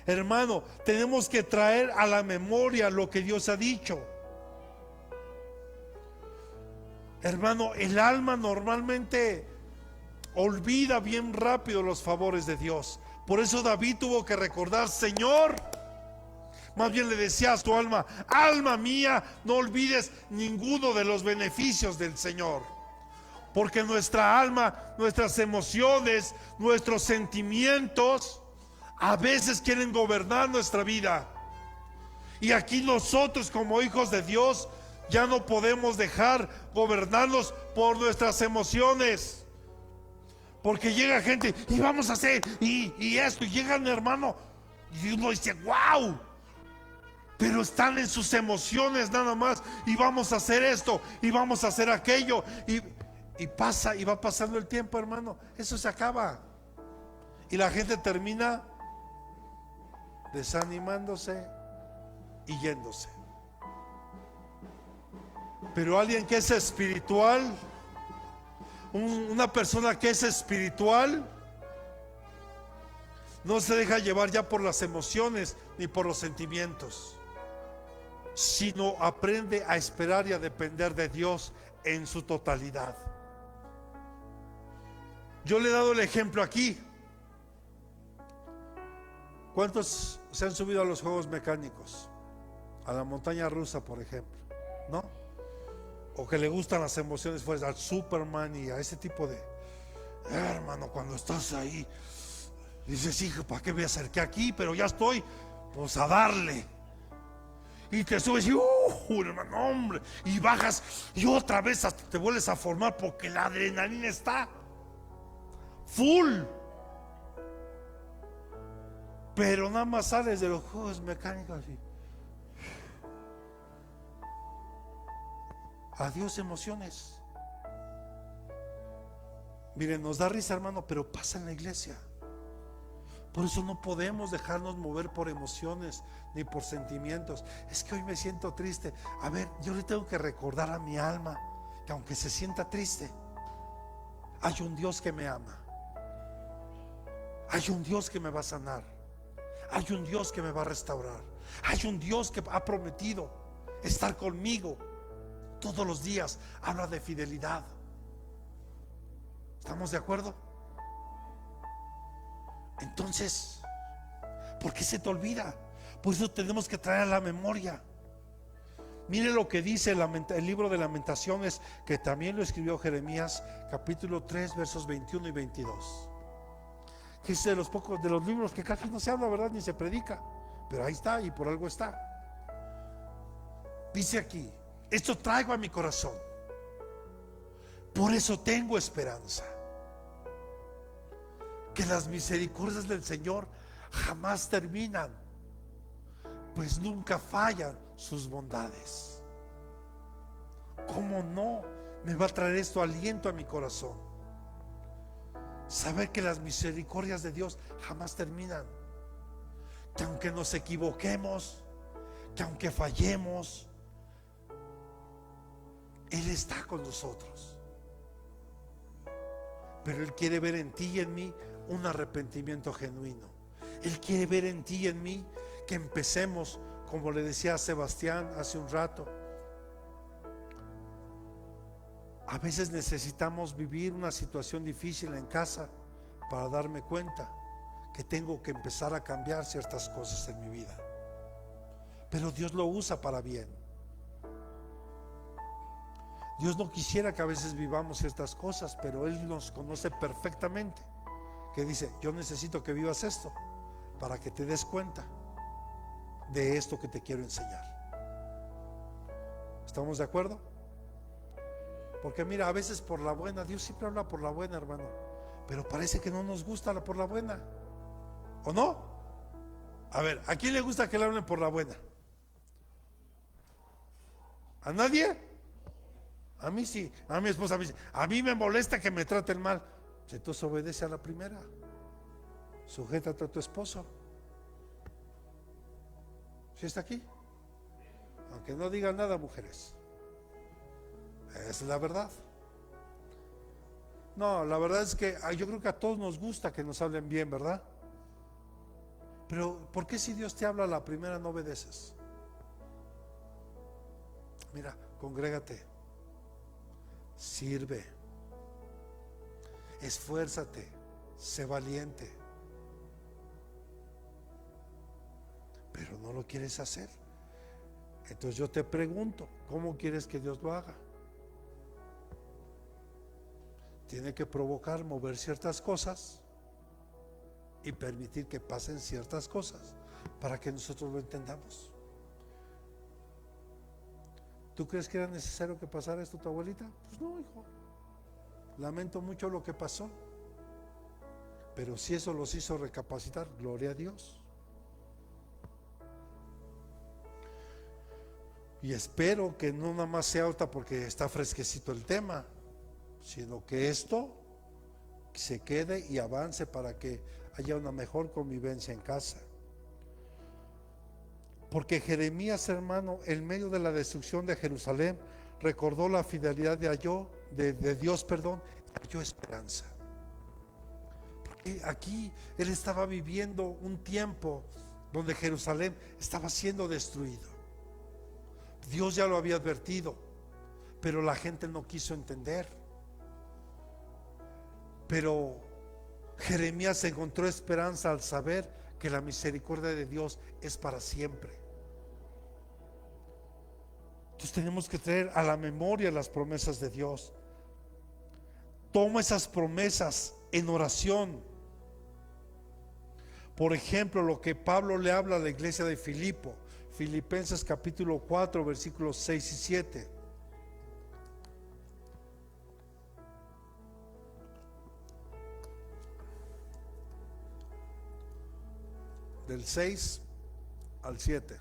Hermano, tenemos que traer a la memoria lo que Dios ha dicho. Hermano, el alma normalmente olvida bien rápido los favores de Dios. Por eso David tuvo que recordar: Señor, más bien le decía a su alma: alma mía, no olvides ninguno de los beneficios del Señor. Porque nuestra alma, nuestras emociones, nuestros sentimientos a veces quieren gobernar nuestra vida. Y aquí nosotros, como hijos de Dios, ya no podemos dejar gobernarnos por nuestras emociones. Porque llega gente y vamos a hacer y esto, y llegan, hermano, y uno dice: wow, pero están en sus emociones nada más, y vamos a hacer esto y vamos a hacer aquello, y pasa, y va pasando el tiempo, hermano, eso se acaba y la gente termina desanimándose y yéndose. Pero alguien que es espiritual, una persona que es espiritual, no se deja llevar ya por las emociones ni por los sentimientos, sino aprende a esperar y a depender de Dios en su totalidad. Yo le he dado el ejemplo aquí. ¿Cuántos se han subido a los juegos mecánicos? A la montaña rusa, por ejemplo, ¿no? O que le gustan las emociones fuertes, al Superman y a ese tipo de... hermano, cuando estás ahí, dices: hijo, ¿para qué me acerqué aquí? Pero ya estoy, pues a darle. Y te subes y hermano, hombre, y bajas y otra vez hasta te vuelves a formar, porque la adrenalina está full. Pero nada más sales de los juegos mecánicos y adiós emociones. Miren, nos da risa, hermano, pero pasa en la iglesia. Por eso no podemos dejarnos mover por emociones ni por sentimientos. Es que hoy me siento triste. A ver, yo le tengo que recordar a mi alma que aunque se sienta triste, hay un Dios que me ama. Hay un Dios que me va a sanar. Hay un Dios que me va a restaurar. Hay un Dios que ha prometido estar conmigo todos los días. Habla de fidelidad. ¿Estamos de acuerdo? Entonces, ¿por qué se te olvida? Por eso tenemos que traer a la memoria. Mire lo que dice el libro de Lamentaciones, que también lo escribió Jeremías, capítulo 3, versos 21 y 22. Que es de los pocos de los libros que casi no se habla, ¿verdad? Ni se predica, pero ahí está, y por algo está. Dice aquí: esto traigo a mi corazón, por eso tengo esperanza, que las misericordias del Señor jamás terminan, pues nunca fallan sus bondades. ¿Cómo no me va a traer esto aliento a mi corazón? Saber que las misericordias de Dios jamás terminan, que aunque nos equivoquemos, que aunque fallemos, Él está con nosotros. Pero Él quiere ver en ti y en mí un arrepentimiento genuino. Él quiere ver en ti y en mí que empecemos, como le decía a Sebastián hace un rato. A veces necesitamos vivir una situación difícil en casa para darme cuenta que tengo que empezar a cambiar ciertas cosas en mi vida. Pero Dios lo usa para bien. Dios no quisiera que a veces vivamos ciertas cosas, pero Él nos conoce perfectamente, que dice: yo necesito que vivas esto para que te des cuenta de esto que te quiero enseñar. ¿Estamos de acuerdo? Porque mira, a veces por la buena, Dios siempre habla por la buena, hermano, pero parece que no nos gusta la por la buena, ¿o no? A ver, ¿a quién le gusta que le hablen por la buena? ¿A nadie? A mí sí, a mi esposa me dice, a mí me molesta que me traten mal. Pues entonces obedece a la primera, sujétate a tu esposo. ¿Sí está aquí? Aunque no digan nada, mujeres. Esa es la verdad. No, la verdad es que yo creo que a todos nos gusta que nos hablen bien, ¿verdad? Pero ¿por qué si Dios te habla a la primera no obedeces? Mira, congrégate, sirve, esfuérzate, sé valiente. Pero no lo quieres hacer. Entonces yo te pregunto, ¿cómo quieres que Dios lo haga? Tiene que provocar, mover ciertas cosas y permitir que pasen ciertas cosas para que nosotros lo entendamos. ¿Tú crees que era necesario que pasara esto tu abuelita? Pues no, hijo. Lamento mucho lo que pasó. Pero si eso los hizo recapacitar, gloria a Dios. Y espero que no nada más sea ahorita porque está fresquecito el tema, sino que esto se quede y avance para que haya una mejor convivencia en casa. Porque Jeremías, hermano, en medio de la destrucción de Jerusalén, recordó la fidelidad de Dios, halló esperanza. Porque aquí él estaba viviendo un tiempo donde Jerusalén estaba siendo destruido. Dios ya lo había advertido, pero la gente no quiso entender. Pero Jeremías encontró esperanza al saber que la misericordia de Dios es para siempre. Entonces tenemos que traer a la memoria las promesas de Dios. Toma esas promesas en oración. Por ejemplo, lo que Pablo le habla a la iglesia de Filipo, Filipenses capítulo 4, versículos 6 y 7. Del 6 al 7.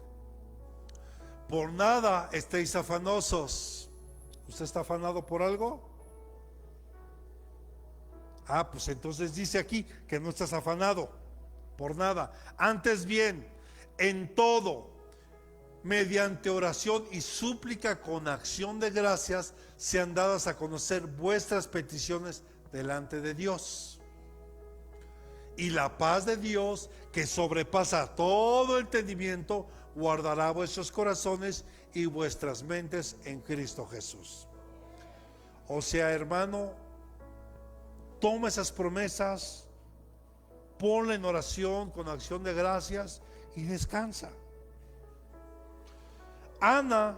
Por nada estéis afanosos. ¿Usted está afanado por algo? Pues entonces dice aquí que no estás afanado por nada. Antes bien, en todo, mediante oración y súplica con acción de gracias, sean dadas a conocer vuestras peticiones delante de Dios. Y la paz de Dios, que sobrepasa todo entendimiento, guardará vuestros corazones y vuestras mentes en Cristo Jesús. O sea, hermano, toma esas promesas, ponla en oración con acción de gracias y descansa. Ana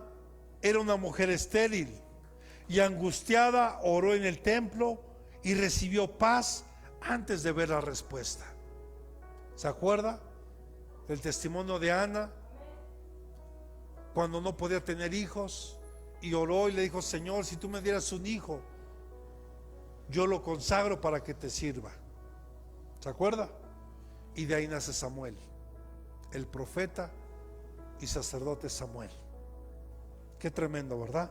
era una mujer estéril y angustiada oró en el templo y recibió paz antes de ver la respuesta. ¿Se acuerda del testimonio de Ana? Cuando no podía tener hijos y oró y le dijo: Señor, si tú me dieras un hijo, yo lo consagro para que te sirva. ¿Se acuerda? Y de ahí nace Samuel, el profeta y sacerdote Samuel. Qué tremendo, ¿verdad?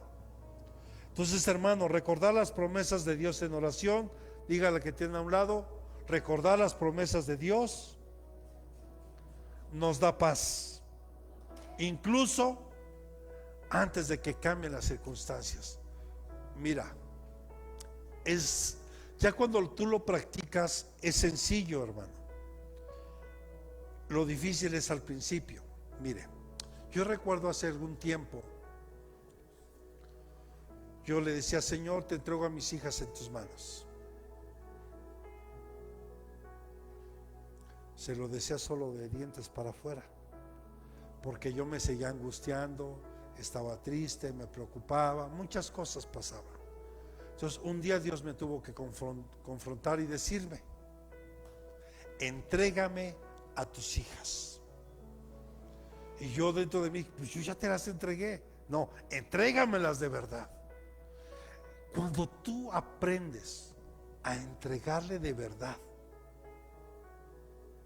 Entonces, hermano, recordar las promesas de Dios en oración. Dígale que tiene a un lado: recordar las promesas de Dios nos da paz, incluso antes de que cambien las circunstancias. Mira, ya cuando tú lo practicas es sencillo, hermano. Lo difícil es al principio. Mire, yo recuerdo hace algún tiempo, yo le decía: Señor, te entrego a mis hijas en tus manos. Se lo decía solo de dientes para afuera, porque yo me seguía angustiando, estaba triste, me preocupaba, muchas cosas pasaban. Entonces un día Dios me tuvo que confrontar y decirme: entrégame a tus hijas. Y yo dentro de mí: pues yo ya te las entregué. No, entrégamelas de verdad. Cuando tú aprendes a entregarle de verdad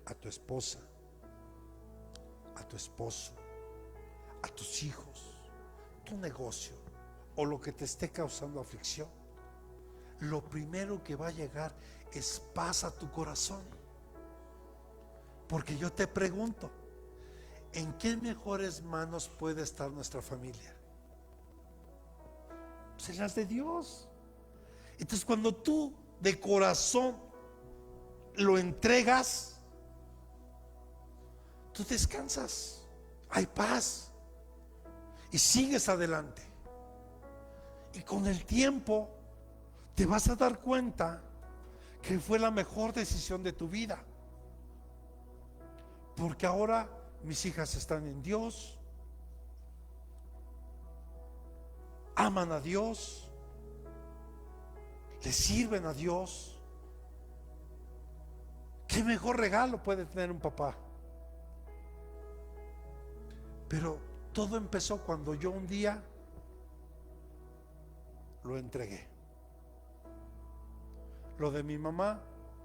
a tu esposa, a tu esposo, a tus hijos, tu negocio o lo que te esté causando aflicción, lo primero que va a llegar es paz a tu corazón. Porque yo te pregunto, ¿en qué mejores manos puede estar nuestra familia? Pues en las de Dios. Entonces, cuando tú de corazón lo entregas, tú descansas, hay paz y sigues adelante. Y con el tiempo te vas a dar cuenta que fue la mejor decisión de tu vida. Porque ahora mis hijas están en Dios, aman a Dios, le sirven a Dios. ¿Qué mejor regalo puede tener un papá? Pero todo empezó cuando yo un día lo entregué. Lo de mi mamá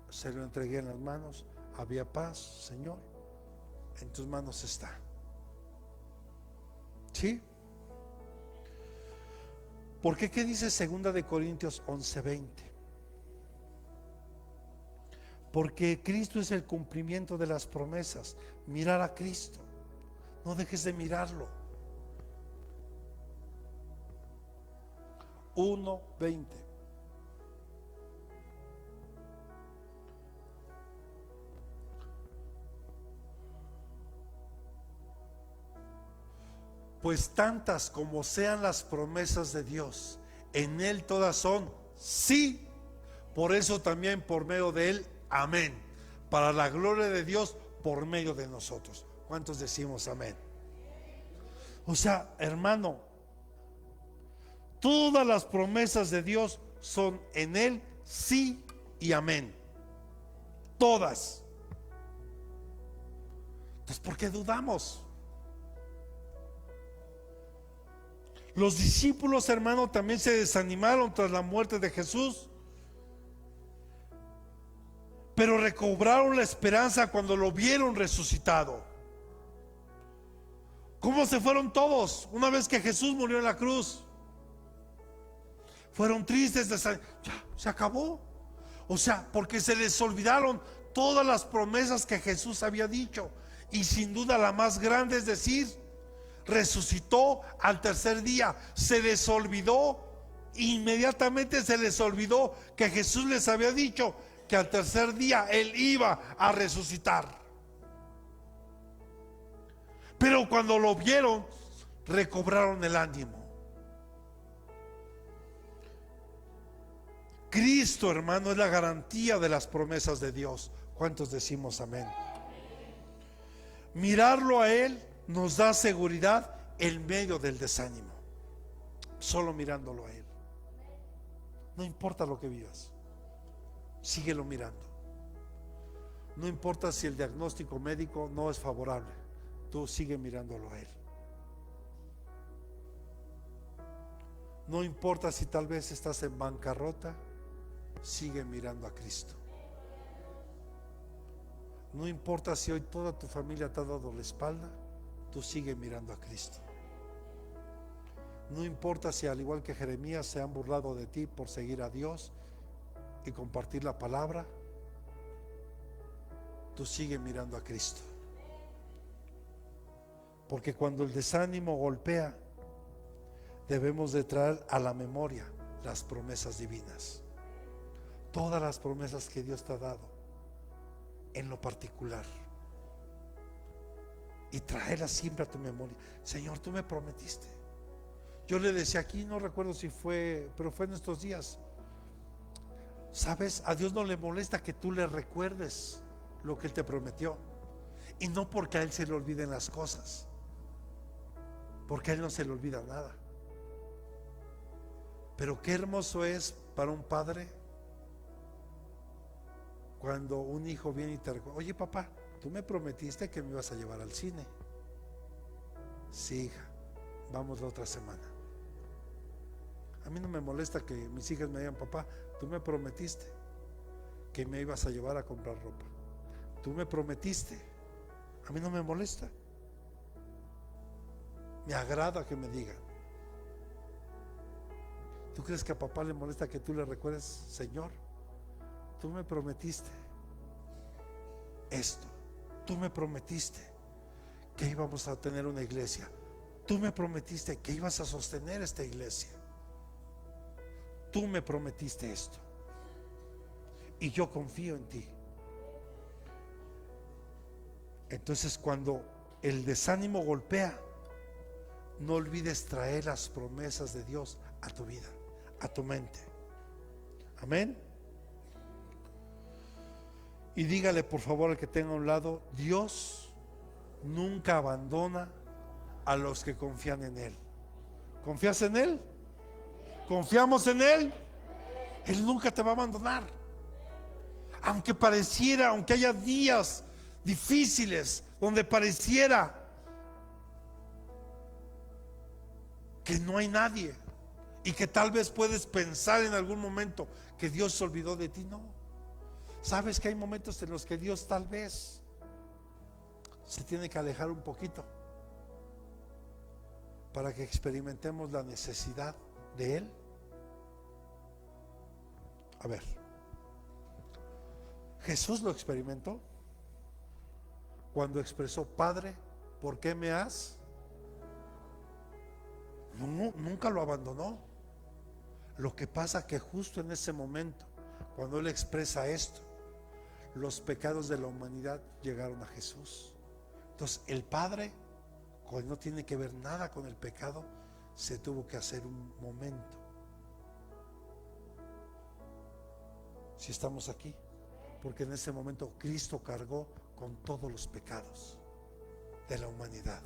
se lo entregué en las manos. Había paz. Señor, en tus manos está. ¿Sí? Porque ¿qué dice 2 de Corintios 11:20? Porque Cristo es el cumplimiento de las promesas. Mirar a Cristo, no dejes de mirarlo. 1:20. Pues tantas como sean las promesas de Dios, en Él todas son sí. Por eso también por medio de Él, amén. Para la gloria de Dios por medio de nosotros. ¿Cuántos decimos amén? O sea, hermano, todas las promesas de Dios son en Él sí y amén. Todas. Entonces, ¿por qué dudamos? Los discípulos, hermano, también se desanimaron tras la muerte de Jesús, pero recobraron la esperanza cuando lo vieron resucitado. ¿Cómo se fueron todos una vez que Jesús murió en la cruz? Fueron tristes, ya se acabó. O sea, porque se les olvidaron todas las promesas que Jesús había dicho. Y sin duda la más grande es decir, resucitó al tercer día. Se les olvidó, inmediatamente se les olvidó que Jesús les había dicho que al tercer día Él iba a resucitar. Pero cuando lo vieron, recobraron el ánimo. Cristo, hermano, es la garantía de las promesas de Dios. ¿Cuántos decimos amén? Mirarlo a Él nos da seguridad en medio del desánimo. Solo mirándolo a Él. No importa lo que vivas, síguelo mirando. No importa si el diagnóstico médico no es favorable, tú sigue mirándolo a Él. No importa si tal vez estás en bancarrota, sigue mirando a Cristo. No importa si hoy toda tu familia te ha dado la espalda, tú sigue mirando a Cristo. No importa si al igual que Jeremías se han burlado de ti por seguir a Dios y compartir la palabra, tú sigue mirando a Cristo. Porque cuando el desánimo golpea, debemos de traer a la memoria las promesas divinas. Todas las promesas que Dios te ha dado en lo particular, y traerlas siempre a tu memoria. Señor, tú me prometiste. Yo le decía aquí, no recuerdo si fue, pero fue en estos días. Sabes, a Dios no le molesta que tú le recuerdes lo que Él te prometió, y no porque a Él se le olviden las cosas, porque a Él no se le olvida nada. Pero qué hermoso es para un padre cuando un hijo viene y te recuerda: oye, papá, tú me prometiste que me ibas a llevar al cine. Sí, hija, vamos la otra semana. A mí no me molesta que mis hijas me digan: papá, tú me prometiste que me ibas a llevar a comprar ropa. Tú me prometiste. A mí no me molesta. Me agrada que me digan. ¿Tú crees que a papá le molesta que tú le recuerdes: Señor, tú me prometiste esto? Tú me prometiste que íbamos a tener una iglesia. Tú me prometiste que ibas a sostener esta iglesia. Tú me prometiste esto. Y yo confío en ti. Entonces, cuando el desánimo golpea, no olvides traer las promesas de Dios a tu vida, a tu mente. Amén. Y dígale por favor al que tenga a un lado: Dios nunca abandona a los que confían en Él. ¿Confías en Él? ¿Confiamos en Él? Él nunca te va a abandonar. Aunque pareciera, aunque haya días difíciles donde pareciera que no hay nadie y que tal vez puedes pensar en algún momento que Dios se olvidó de ti, no. Sabes que hay momentos en los que Dios tal vez se tiene que alejar un poquito para que experimentemos la necesidad de Él. A ver, Jesús lo experimentó cuando expresó: Padre, ¿por qué me has? No, nunca lo abandonó. Lo que pasa que justo en ese momento, cuando Él expresa esto, los pecados de la humanidad llegaron a Jesús. Entonces el Padre, cuando no tiene que ver nada con el pecado, se tuvo que hacer un momento. Si estamos aquí, porque en ese momento Cristo cargó con todos los pecados de la humanidad.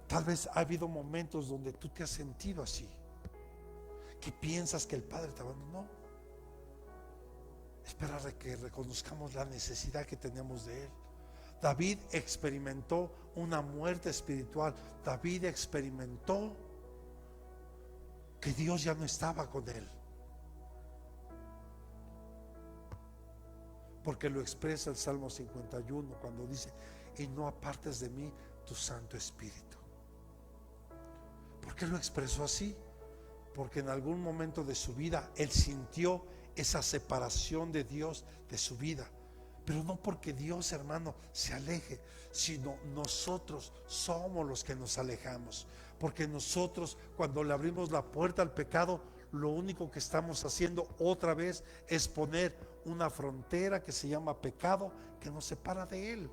Tal vez ha habido momentos donde tú te has sentido así, que piensas que el Padre te abandonó. Espera que reconozcamos la necesidad que tenemos de Él. David experimentó una muerte espiritual. David experimentó que Dios ya no estaba con él, porque lo expresa el Salmo 51 cuando dice: y no apartes de mí tu Santo Espíritu. ¿Por qué lo expresó así? Porque en algún momento de su vida él sintió esa separación de Dios de su vida. Pero no porque Dios, hermano, se aleje, sino nosotros somos los que nos alejamos. Porque nosotros, cuando le abrimos la puerta al pecado, lo único que estamos haciendo otra vez es poner una frontera que se llama pecado, que nos separa de Él.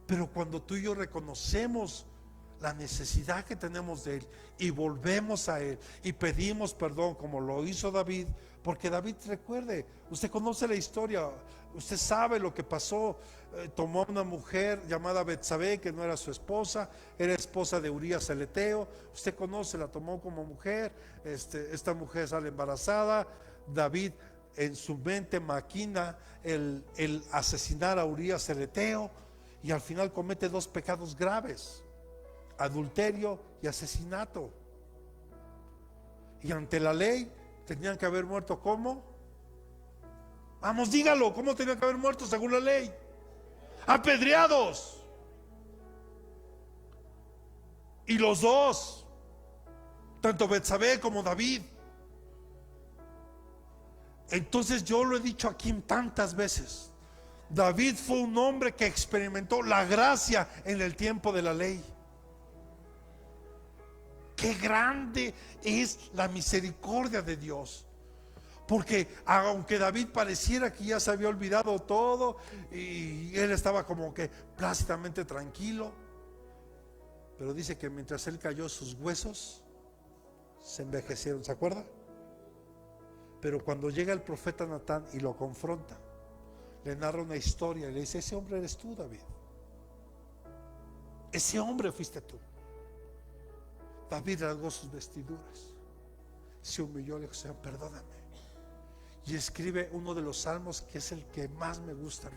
Pero cuando tú y yo reconocemos la necesidad que tenemos de Él y volvemos a Él y pedimos perdón, como lo hizo David, porque David, recuerde, usted conoce la historia, usted sabe lo que pasó. Tomó a una mujer llamada Betsabé, que no era su esposa, era esposa de Urías el Eteo. Usted conoce, la tomó como mujer. Esta mujer sale embarazada. David en su mente maquina el asesinar a Urías el Eteo, y al final comete dos pecados graves: adulterio y asesinato. Y ante la ley tenían que haber muerto. ¿Cómo? Vamos, dígalo, ¿cómo tenían que haber muerto según la ley? Apedreados. Y los dos, tanto Betsabé como David. Entonces yo lo he dicho aquí tantas veces: David fue un hombre que experimentó la gracia en el tiempo de la ley. Qué grande es la misericordia de Dios. Porque aunque David pareciera que ya se había olvidado todo y él estaba como que plácidamente tranquilo, pero dice que mientras él cayó, sus huesos se envejecieron. ¿Se acuerda? Pero cuando llega el profeta Natán y lo confronta, le narra una historia y le dice: ese hombre eres tú, David. Ese hombre fuiste tú. David rasgó sus vestiduras, se humilló y le dijo: Señor, perdóname. Y escribe uno de los salmos que es el que más me gusta,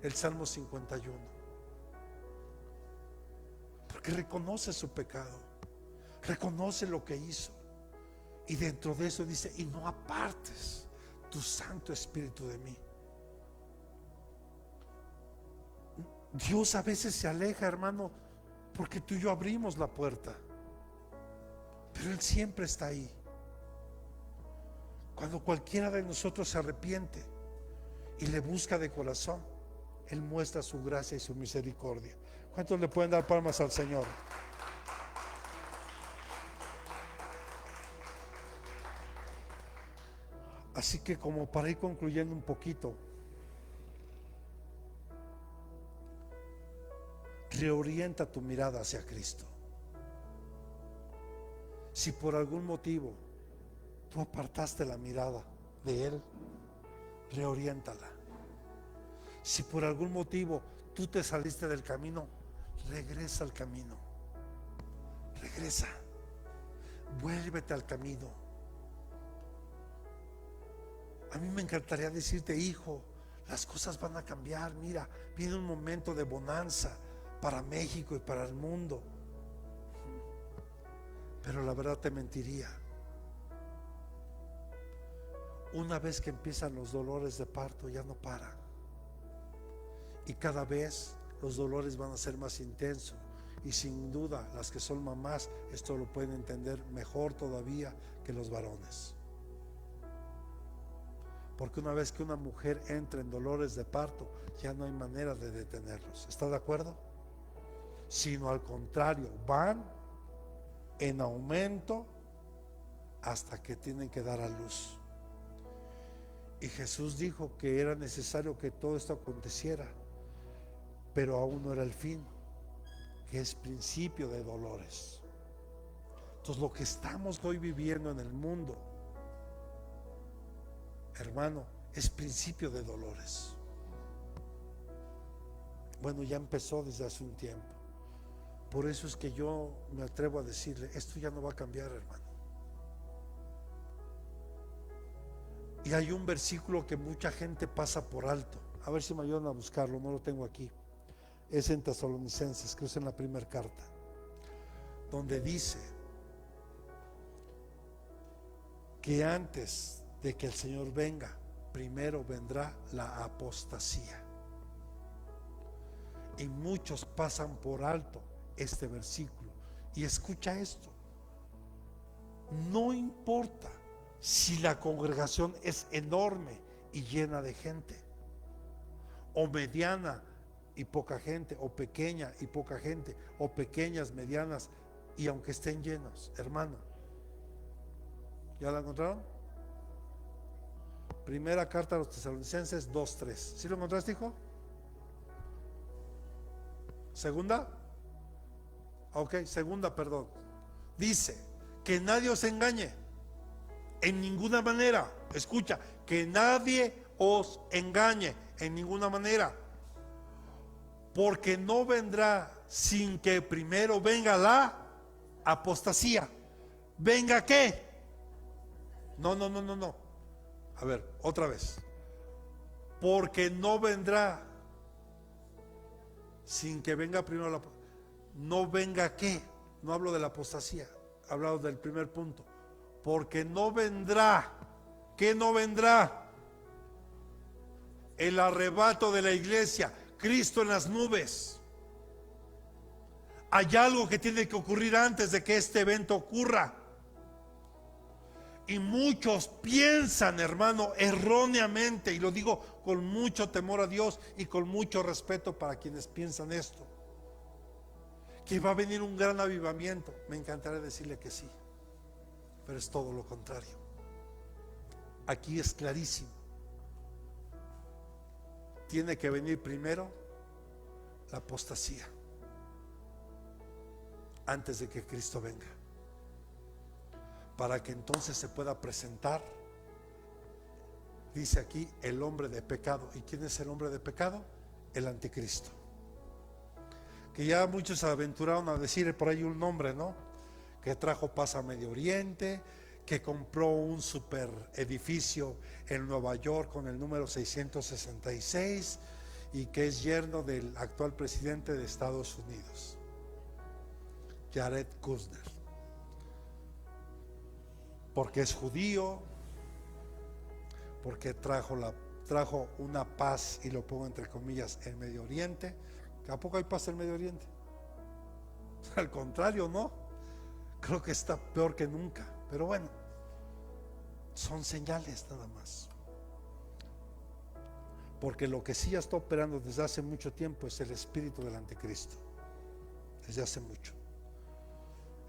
el Salmo 51. porque reconoce su pecado, reconoce lo que hizo, y dentro de eso dice: y no apartes tu Santo Espíritu de mí. Dios a veces se aleja, hermano, porque tú y yo abrimos la puerta, pero Él siempre está ahí. Cuando cualquiera de nosotros se arrepiente y le busca de corazón, Él muestra su gracia y su misericordia. ¿Cuántos le pueden dar palmas al Señor? Así que, como para ir concluyendo un poquito, reorienta tu mirada hacia Cristo. Si por algún motivo tú apartaste la mirada de Él, reoriéntala. Si por algún motivo tú te saliste del camino, regresa al camino. Regresa. Vuélvete al camino. A mí me encantaría decirte: hijo, las cosas van a cambiar. Mira, viene un momento de bonanza para México y para el mundo. Pero la verdad te mentiría. Una vez que empiezan los dolores de parto, ya no paran. Y cada vez los dolores van a ser más intensos. Y sin duda, las que son mamás, esto lo pueden entender mejor todavía que los varones. Porque una vez que una mujer entra en dolores de parto, ya no hay manera de detenerlos. ¿Está de acuerdo? Sino al contrario, van en aumento hasta que tienen que dar a luz. Y Jesús dijo que era necesario que todo esto aconteciera, pero aún no era el fin, que es principio de dolores. Entonces, lo que estamos hoy viviendo en el mundo, hermano, es principio de dolores. Bueno, ya empezó desde hace un tiempo. Por eso es que yo me atrevo a decirle: esto ya no va a cambiar, hermano. Y hay un versículo que mucha gente pasa por alto. A ver si me ayudan a buscarlo, no lo tengo aquí. Es en Tesalonicenses, creo que es en la primera carta, donde dice que antes de que el Señor venga, primero vendrá la apostasía. Y muchos pasan por alto este versículo. Y escucha esto: no importa si la congregación es enorme y llena de gente, o mediana y poca gente, o pequeña y poca gente, o pequeñas, medianas, y aunque estén llenos, hermano. ¿Ya la encontraron? Primera carta a los Tesalonicenses 2:3. ¿Sí lo encontraste, hijo? Segunda. Ok, segunda, perdón. Dice: que nadie os engañe en ninguna manera. Escucha: que nadie os engañe en ninguna manera, porque no vendrá sin que primero venga la apostasía. ¿Venga qué? No. A ver, otra vez. Porque no vendrá sin que venga primero la apostasía. No venga qué. No hablo de la apostasía, he hablado del primer punto. Porque no vendrá. ¿Qué no vendrá? El arrebato de la iglesia, Cristo en las nubes. Hay algo que tiene que ocurrir antes de que este evento ocurra. Y muchos piensan, hermano, erróneamente, y lo digo con mucho temor a Dios y con mucho respeto para quienes piensan esto, que va a venir un gran avivamiento. Me encantaría decirle que sí, pero es todo lo contrario. Aquí es clarísimo: tiene que venir primero la apostasía antes de que Cristo venga, para que entonces se pueda presentar, dice aquí, el hombre de pecado. ¿Y quién es el hombre de pecado? El anticristo, que ya muchos se aventuraron a decir por ahí un nombre, ¿no? Que trajo paz a Medio Oriente, que compró un super edificio en Nueva York con el número 666 y que es yerno del actual presidente de Estados Unidos. Jared Kushner, porque es judío, porque trajo una paz, y lo pongo entre comillas, en Medio Oriente. ¿A poco hay paz en Medio Oriente? Al contrario, no, creo que está peor que nunca. Pero bueno, son señales nada más, porque lo que sí ya está operando desde hace mucho tiempo es el espíritu del anticristo, desde hace mucho.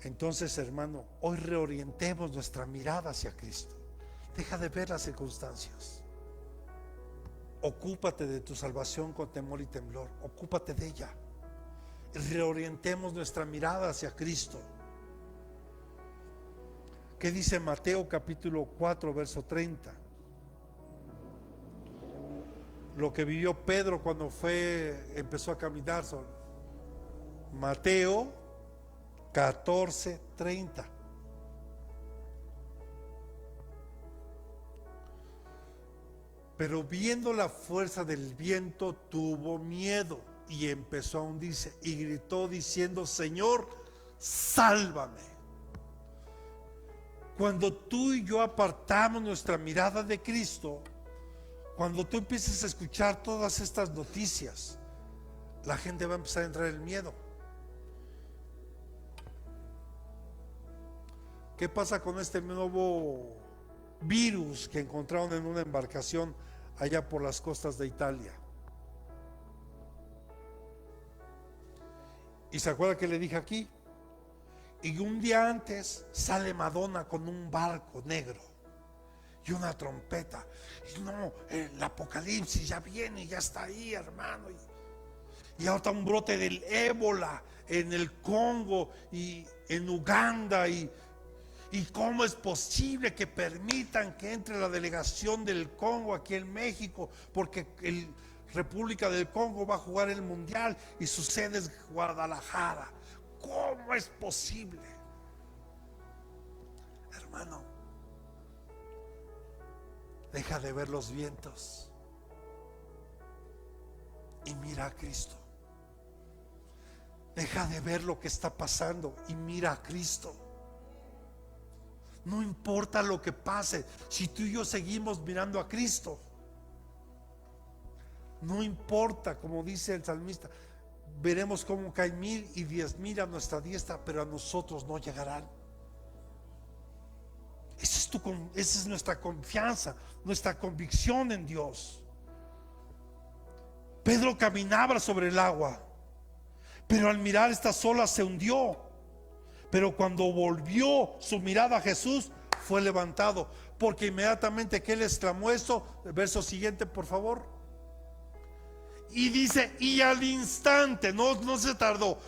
Entonces, hermano, hoy reorientemos nuestra mirada hacia Cristo. Deja de ver las circunstancias. Ocúpate de tu salvación con temor y temblor. Ocúpate de ella. Reorientemos nuestra mirada hacia Cristo. ¿Qué dice Mateo capítulo 4 verso 30? Lo que vivió Pedro cuando empezó a caminar. Mateo 14:30. Pero viendo la fuerza del viento tuvo miedo y empezó a hundirse y gritó diciendo: Señor, sálvame. Cuando tú y yo apartamos nuestra mirada de Cristo, cuando tú empieces a escuchar todas estas noticias, la gente va a empezar a entrar en miedo. ¿Qué pasa con este nuevo virus que encontraron en una embarcación allá por las costas de Italia? ¿Y se acuerda que le dije aquí? Y un día antes sale Madonna con un barco negro y una trompeta. Y no, el apocalipsis ya viene, ya está ahí, hermano. Y ahora un brote del ébola en el Congo y en Uganda. ¿Y cómo es posible que permitan que entre la delegación del Congo aquí en México? Porque República del Congo va a jugar el Mundial y su sede es Guadalajara. ¿Cómo es posible? Hermano, deja de ver los vientos y mira a Cristo. Deja de ver lo que está pasando y mira a Cristo. No importa lo que pase, si tú y yo seguimos mirando a Cristo, no importa, como dice el salmista, veremos cómo caen 1000 y 10,000 a nuestra diestra, pero a nosotros no llegarán. Esa es nuestra confianza, nuestra convicción en Dios. Pedro caminaba sobre el agua, pero al mirar estas olas se hundió. Pero cuando volvió su mirada a Jesús, fue levantado, porque inmediatamente que él exclamó esto, el verso siguiente, por favor. Y dice, y al instante, no se tardó.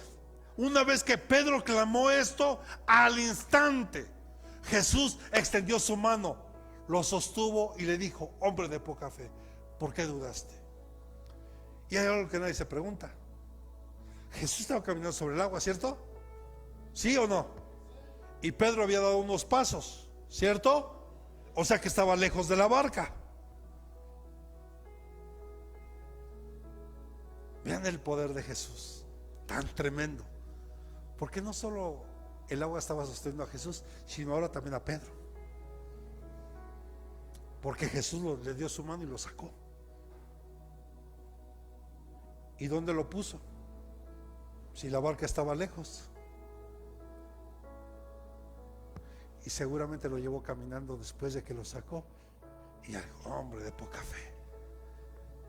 Una vez que Pedro clamó esto, al instante Jesús extendió su mano, lo sostuvo y le dijo: hombre de poca fe, ¿por qué dudaste? Y hay algo que nadie se pregunta. Jesús estaba caminando sobre el agua, ¿cierto? ¿Sí o no? Y Pedro había dado unos pasos, ¿cierto? O sea que estaba lejos de la barca. Vean el poder de Jesús, tan tremendo. Porque no solo el agua estaba sosteniendo a Jesús, sino ahora también a Pedro. Porque Jesús le dio su mano y lo sacó. ¿Y dónde lo puso? Si la barca estaba lejos. Y seguramente lo llevó caminando después de que lo sacó. Y al hombre de poca fe.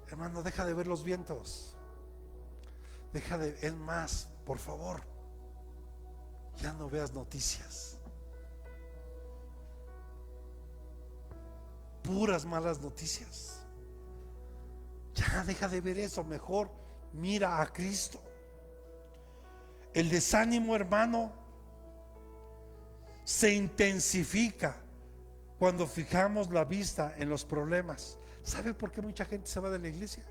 Hermano, deja de ver los vientos. Es más, por favor, ya no veas noticias. Puras malas noticias. Ya deja de ver eso. Mejor mira a Cristo. El desánimo, hermano, se intensifica cuando fijamos la vista en los problemas. ¿Sabe por qué mucha gente se va de la iglesia?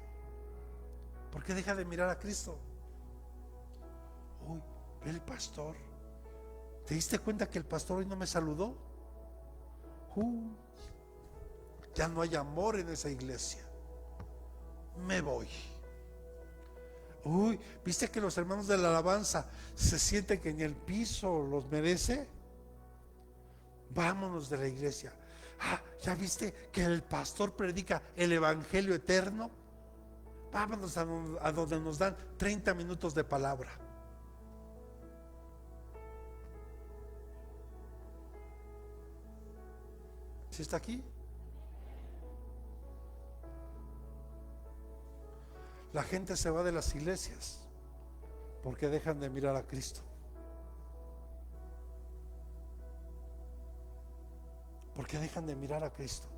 Porque deja de mirar a Cristo. Uy, el pastor, ¿te diste cuenta que el pastor hoy no me saludó? Ya no hay amor en esa iglesia. Me voy. Uy, ¿viste que los hermanos de la alabanza se sienten que en el piso los merece? Vámonos de la iglesia. ¿Ya viste que el pastor predica el evangelio eterno? Vámonos a donde nos dan 30 minutos de palabra. ¿Sí está aquí? La gente se va de las iglesias porque dejan de mirar a Cristo. Porque dejan de mirar a Cristo.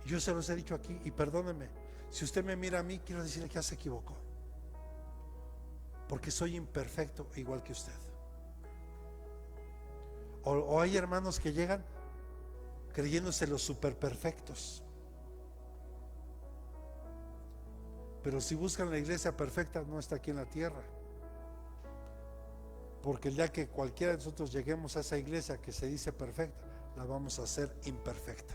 Yo se los he dicho aquí, y perdónenme, si usted me mira a mí, quiero decirle que ya se equivocó, porque soy imperfecto igual que usted. O hay hermanos que llegan creyéndose los superperfectos, pero si buscan la iglesia perfecta, no está aquí en la tierra. Porque el día que cualquiera de nosotros lleguemos a esa iglesia que se dice perfecta, la vamos a hacer imperfecta.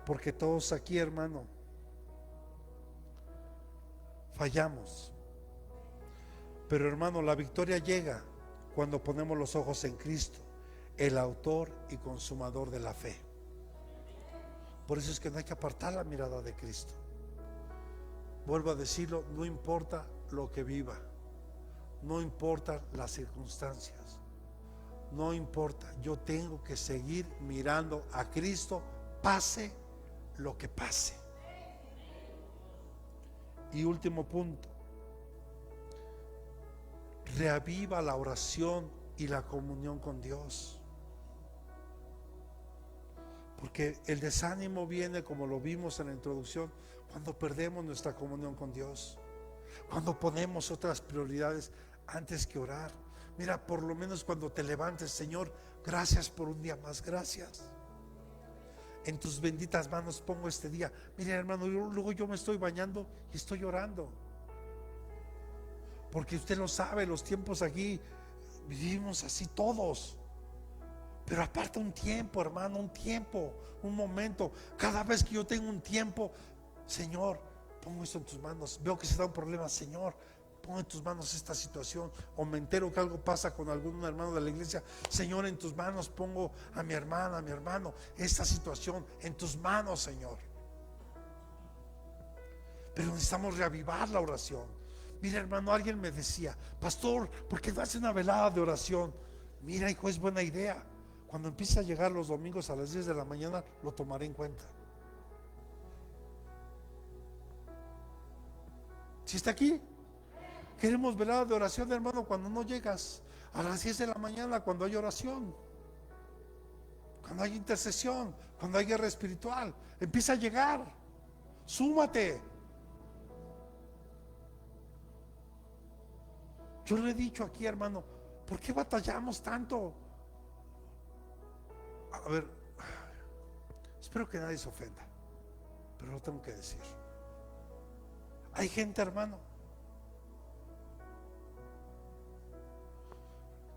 Porque todos aquí, hermano, fallamos. Pero hermano, la victoria llega cuando ponemos los ojos en Cristo, el autor y consumador de la fe. Por eso es que no hay que apartar la mirada de Cristo. Vuelvo a decirlo, no importa lo que viva, no importa las circunstancias, no importa, yo tengo que seguir mirando a Cristo, pase lo que pase. Y último punto, reaviva la oración y la comunión con Dios. Porque el desánimo viene, como lo vimos en la introducción, cuando perdemos nuestra comunión con Dios, cuando ponemos otras prioridades antes que orar. Mira, por lo menos cuando te levantes, Señor, gracias por un día más, gracias. En tus benditas manos pongo este día. Mira, hermano, luego yo me estoy bañando y estoy orando. Porque usted lo sabe, los tiempos aquí vivimos así todos. Pero aparta un tiempo, hermano, un tiempo, un momento. Cada vez que yo tengo un tiempo, Señor, pongo esto en tus manos. Veo que se da un problema, Señor, pongo en tus manos esta situación. O me entero que algo pasa con algún hermano de la iglesia, Señor, en tus manos pongo a mi hermana, a mi hermano, esta situación en tus manos, Señor. Pero necesitamos reavivar la oración. Mira, hermano, alguien me decía, pastor, ¿por qué no hace una velada de oración? Mira, hijo, es buena idea. Cuando empiece a llegar los domingos a las 10 de la mañana, lo tomaré en cuenta. ¿Sí está aquí? Queremos velada de oración, hermano, cuando no llegas a las 10 de la mañana, cuando hay oración, cuando hay intercesión, cuando hay guerra espiritual. Empieza a llegar, súmate. Yo le he dicho aquí, hermano, ¿por qué batallamos tanto? A ver, espero que nadie se ofenda, pero lo tengo que decir. Hay gente, hermano,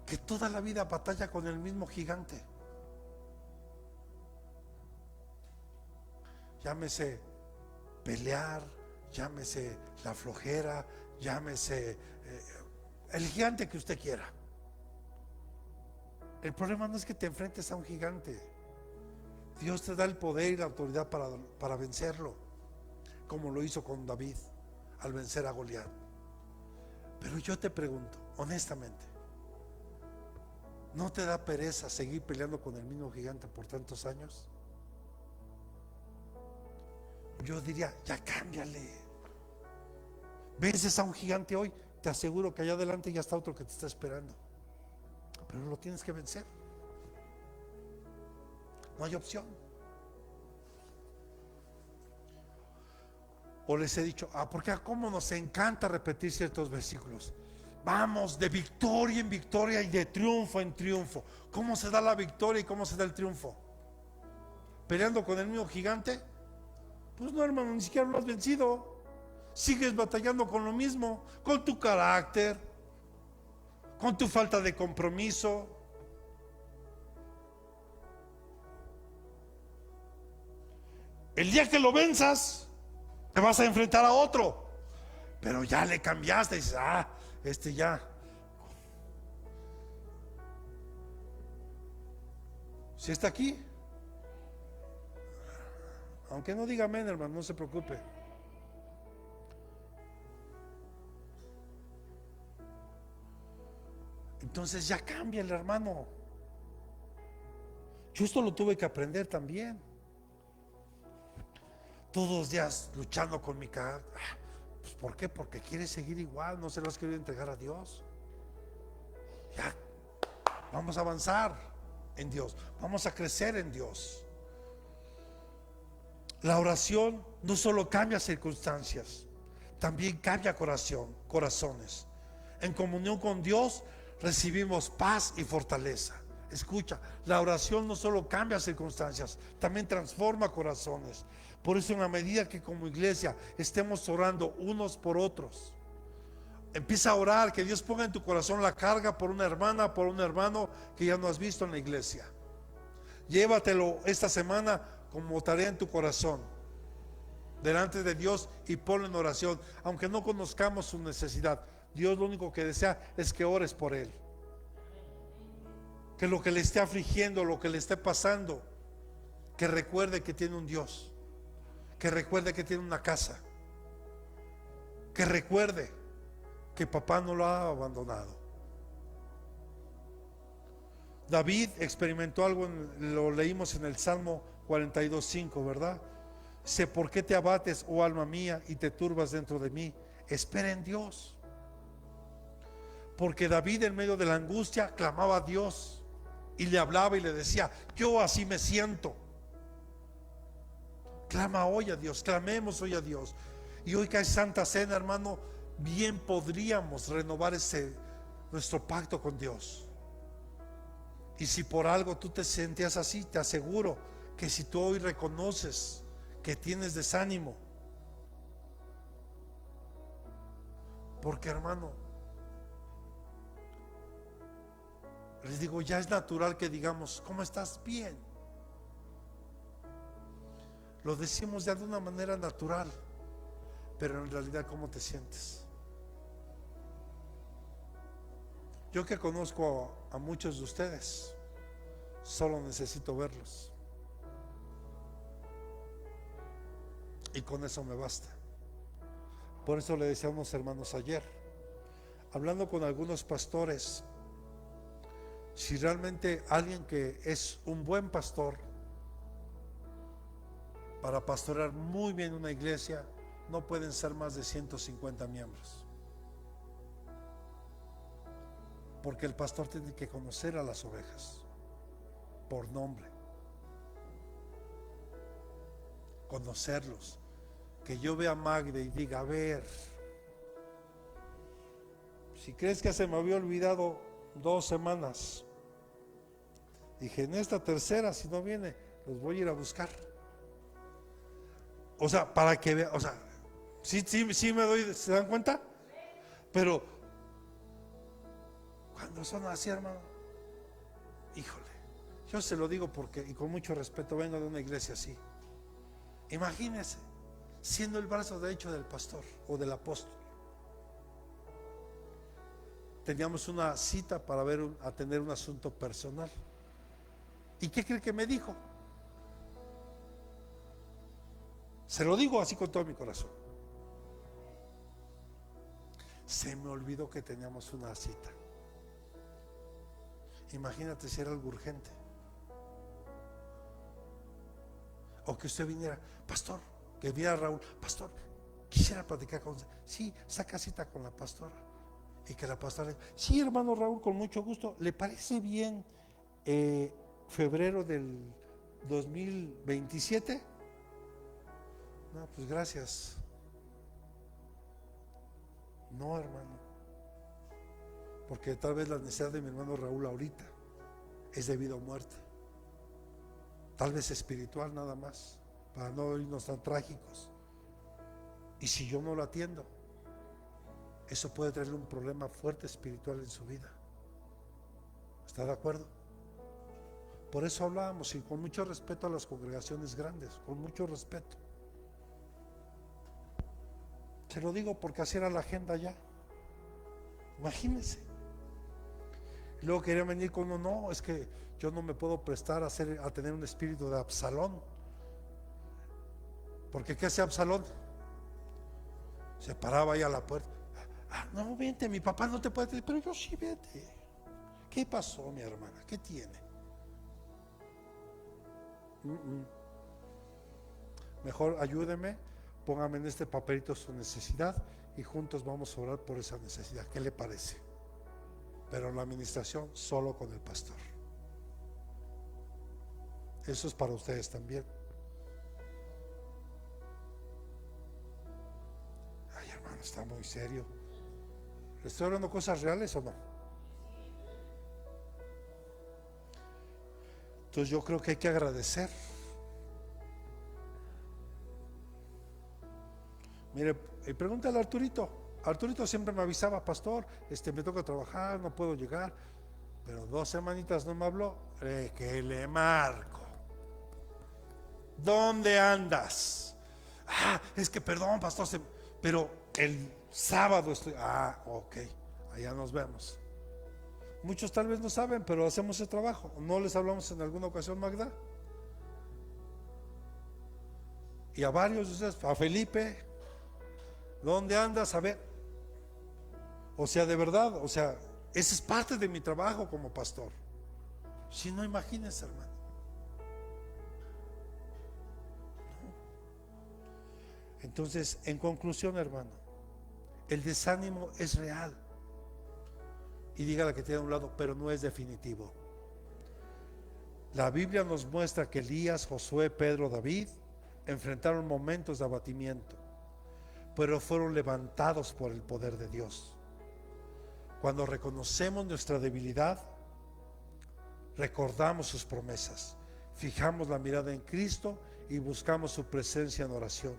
que toda la vida batalla con el mismo gigante. Llámese pelear, llámese la flojera, llámese el gigante que usted quiera. El problema no es que te enfrentes a un gigante. Dios te da el poder y la autoridad para vencerlo, como lo hizo con David al vencer a Goliat. Pero yo te pregunto, honestamente, ¿no te da pereza seguir peleando con el mismo gigante por tantos años? Yo diría, ya cámbiale. Vences a un gigante hoy, te aseguro que allá adelante ya está otro que te está esperando. Pero lo tienes que vencer. No hay opción. O les he dicho, porque cómo nos encanta repetir ciertos versículos. Vamos de victoria en victoria y de triunfo en triunfo. ¿Cómo se da la victoria y cómo se da el triunfo? ¿Peleando con el mismo gigante? Pues no, hermano, ni siquiera lo has vencido. Sigues batallando con lo mismo, con tu carácter, con tu falta de compromiso. El día que lo venzas, te vas a enfrentar a otro, pero ya le cambiaste, dices, ya. Si está aquí, aunque no diga amén, hermano, no se preocupe. Entonces ya cambia el hermano. Yo esto lo tuve que aprender también. Todos los días luchando con mi carácter. Pues ¿por qué? Porque quieres seguir igual, no se lo has querido entregar a Dios. Ya, vamos a avanzar en Dios, vamos a crecer en Dios. La oración no solo cambia circunstancias, también cambia corazones. En comunión con Dios recibimos paz y fortaleza. Escucha, la oración no solo cambia circunstancias, también transforma corazones. Por eso, en la medida que como iglesia estemos orando unos por otros, empieza a orar, que Dios ponga en tu corazón la carga por una hermana, por un hermano que ya no has visto en la iglesia. Llévatelo esta semana como tarea en tu corazón, delante de Dios, y ponlo en oración. Aunque no conozcamos su necesidad, Dios lo único que desea es que ores por él. Que lo que le esté afligiendo, lo que le esté pasando, que recuerde que tiene un Dios, que recuerde que tiene una casa, que recuerde que papá no lo ha abandonado. David experimentó algo, lo leímos en el Salmo 42:5, ¿verdad? Sé por qué te abates, oh alma mía, y te turbas dentro de mí. Espera en Dios. Porque David, en medio de la angustia, clamaba a Dios y le hablaba y le decía: yo así me siento. Clama hoy a Dios, clamemos hoy a Dios. Y hoy que hay Santa Cena, hermano, bien podríamos renovar nuestro pacto con Dios. Y si por algo tú te sentías así, te aseguro que si tú hoy reconoces que tienes desánimo, porque, hermano, les digo, ya es natural que digamos: ¿cómo estás? Bien. Lo decimos ya de una manera natural, pero en realidad, ¿cómo te sientes? Yo que conozco a muchos de ustedes, solo necesito verlos, y con eso me basta. Por eso le decía a unos hermanos ayer, hablando con algunos pastores, si realmente alguien que es un buen pastor para pastorear muy bien una iglesia, no pueden ser más de 150 miembros, porque el pastor tiene que conocer a las ovejas por nombre, conocerlos. Que yo vea a Magde y diga: a ver, si crees que se me había olvidado 2 semanas, dije, en esta tercera, si no viene, los voy a ir a buscar. O sea, para que vea, o sea, sí me doy, ¿se dan cuenta? Pero cuando son así, hermano, híjole, yo se lo digo porque, y con mucho respeto, vengo de una iglesia así. Imagínense siendo el brazo derecho del pastor o del apóstol. Teníamos una cita para atender un asunto personal. ¿Y qué cree que me dijo? Se lo digo así con todo mi corazón: se me olvidó que teníamos una cita. Imagínate si era algo urgente. O que usted viniera: pastor, que viera Raúl, pastor, quisiera platicar con usted. Sí, saca cita con la pastora. Y que la pastora: sí, hermano Raúl, con mucho gusto. ¿Le parece bien febrero del 2027? No, pues gracias. No, hermano, porque tal vez la necesidad de mi hermano Raúl ahorita es debido a muerte, tal vez espiritual nada más, para no irnos tan trágicos. Y si yo no lo atiendo, eso puede traerle un problema fuerte espiritual en su vida. ¿Está de acuerdo? Por eso hablábamos, y con mucho respeto a las congregaciones grandes, con mucho respeto. Se lo digo porque así era la agenda ya. Imagínense. Y luego querían venir con uno, no, es que yo no me puedo prestar a tener un espíritu de Absalón. Porque ¿qué hacía Absalón? Se paraba ahí a la puerta. No, vente, mi papá no te puede decir, pero yo sí, vete. ¿Qué pasó, mi hermana? ¿Qué tiene? Mejor ayúdeme, póngame en este papelito su necesidad y juntos vamos a orar por esa necesidad. ¿Qué le parece? Pero la administración solo con el pastor. Eso es para ustedes también. Ay, hermano, está muy serio. ¿Le estoy hablando cosas reales o no? Entonces yo creo que hay que agradecer. Mire, pregúntale a Arturito. Arturito siempre me avisaba, pastor, me toca trabajar, no puedo llegar. Pero 2 semanitas no me habló. Que le marco. ¿Dónde andas? Es que perdón, pastor, pero el sábado estoy. Ok, allá nos vemos. Muchos tal vez no saben, pero hacemos el trabajo. ¿No les hablamos en alguna ocasión, Magda? Y a varios de ustedes, a Felipe, ¿dónde andas? A ver. O sea, de verdad, o sea, esa es parte de mi trabajo como pastor. Si no, imagínense, hermano. Entonces, en conclusión, hermano, el desánimo es real. Y dígale que tiene a un lado, pero no es definitivo. La Biblia nos muestra que Elías, Josué, Pedro, David enfrentaron momentos de abatimiento, pero fueron levantados por el poder de Dios. Cuando reconocemos nuestra debilidad, recordamos sus promesas, fijamos la mirada en Cristo y buscamos su presencia en oración.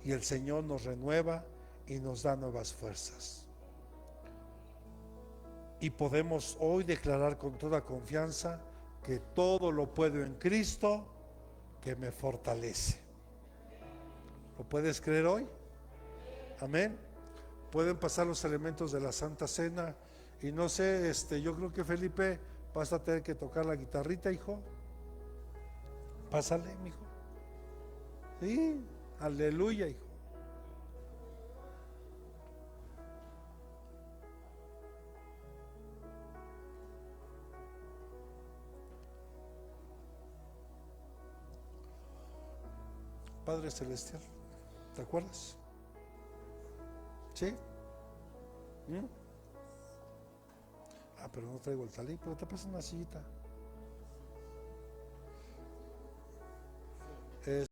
Y el Señor nos renueva y nos da nuevas fuerzas. Y podemos hoy declarar con toda confianza que todo lo puedo en Cristo que me fortalece. ¿Lo puedes creer hoy? Amén. Pueden pasar los elementos de la Santa Cena. Y no sé, yo creo que Felipe vas a tener que tocar la guitarrita, hijo. Pásale, mijo. Sí, aleluya, hijo. Padre Celestial, ¿te acuerdas? ¿Sí? Pero no traigo el talí, pero te paso una sillita.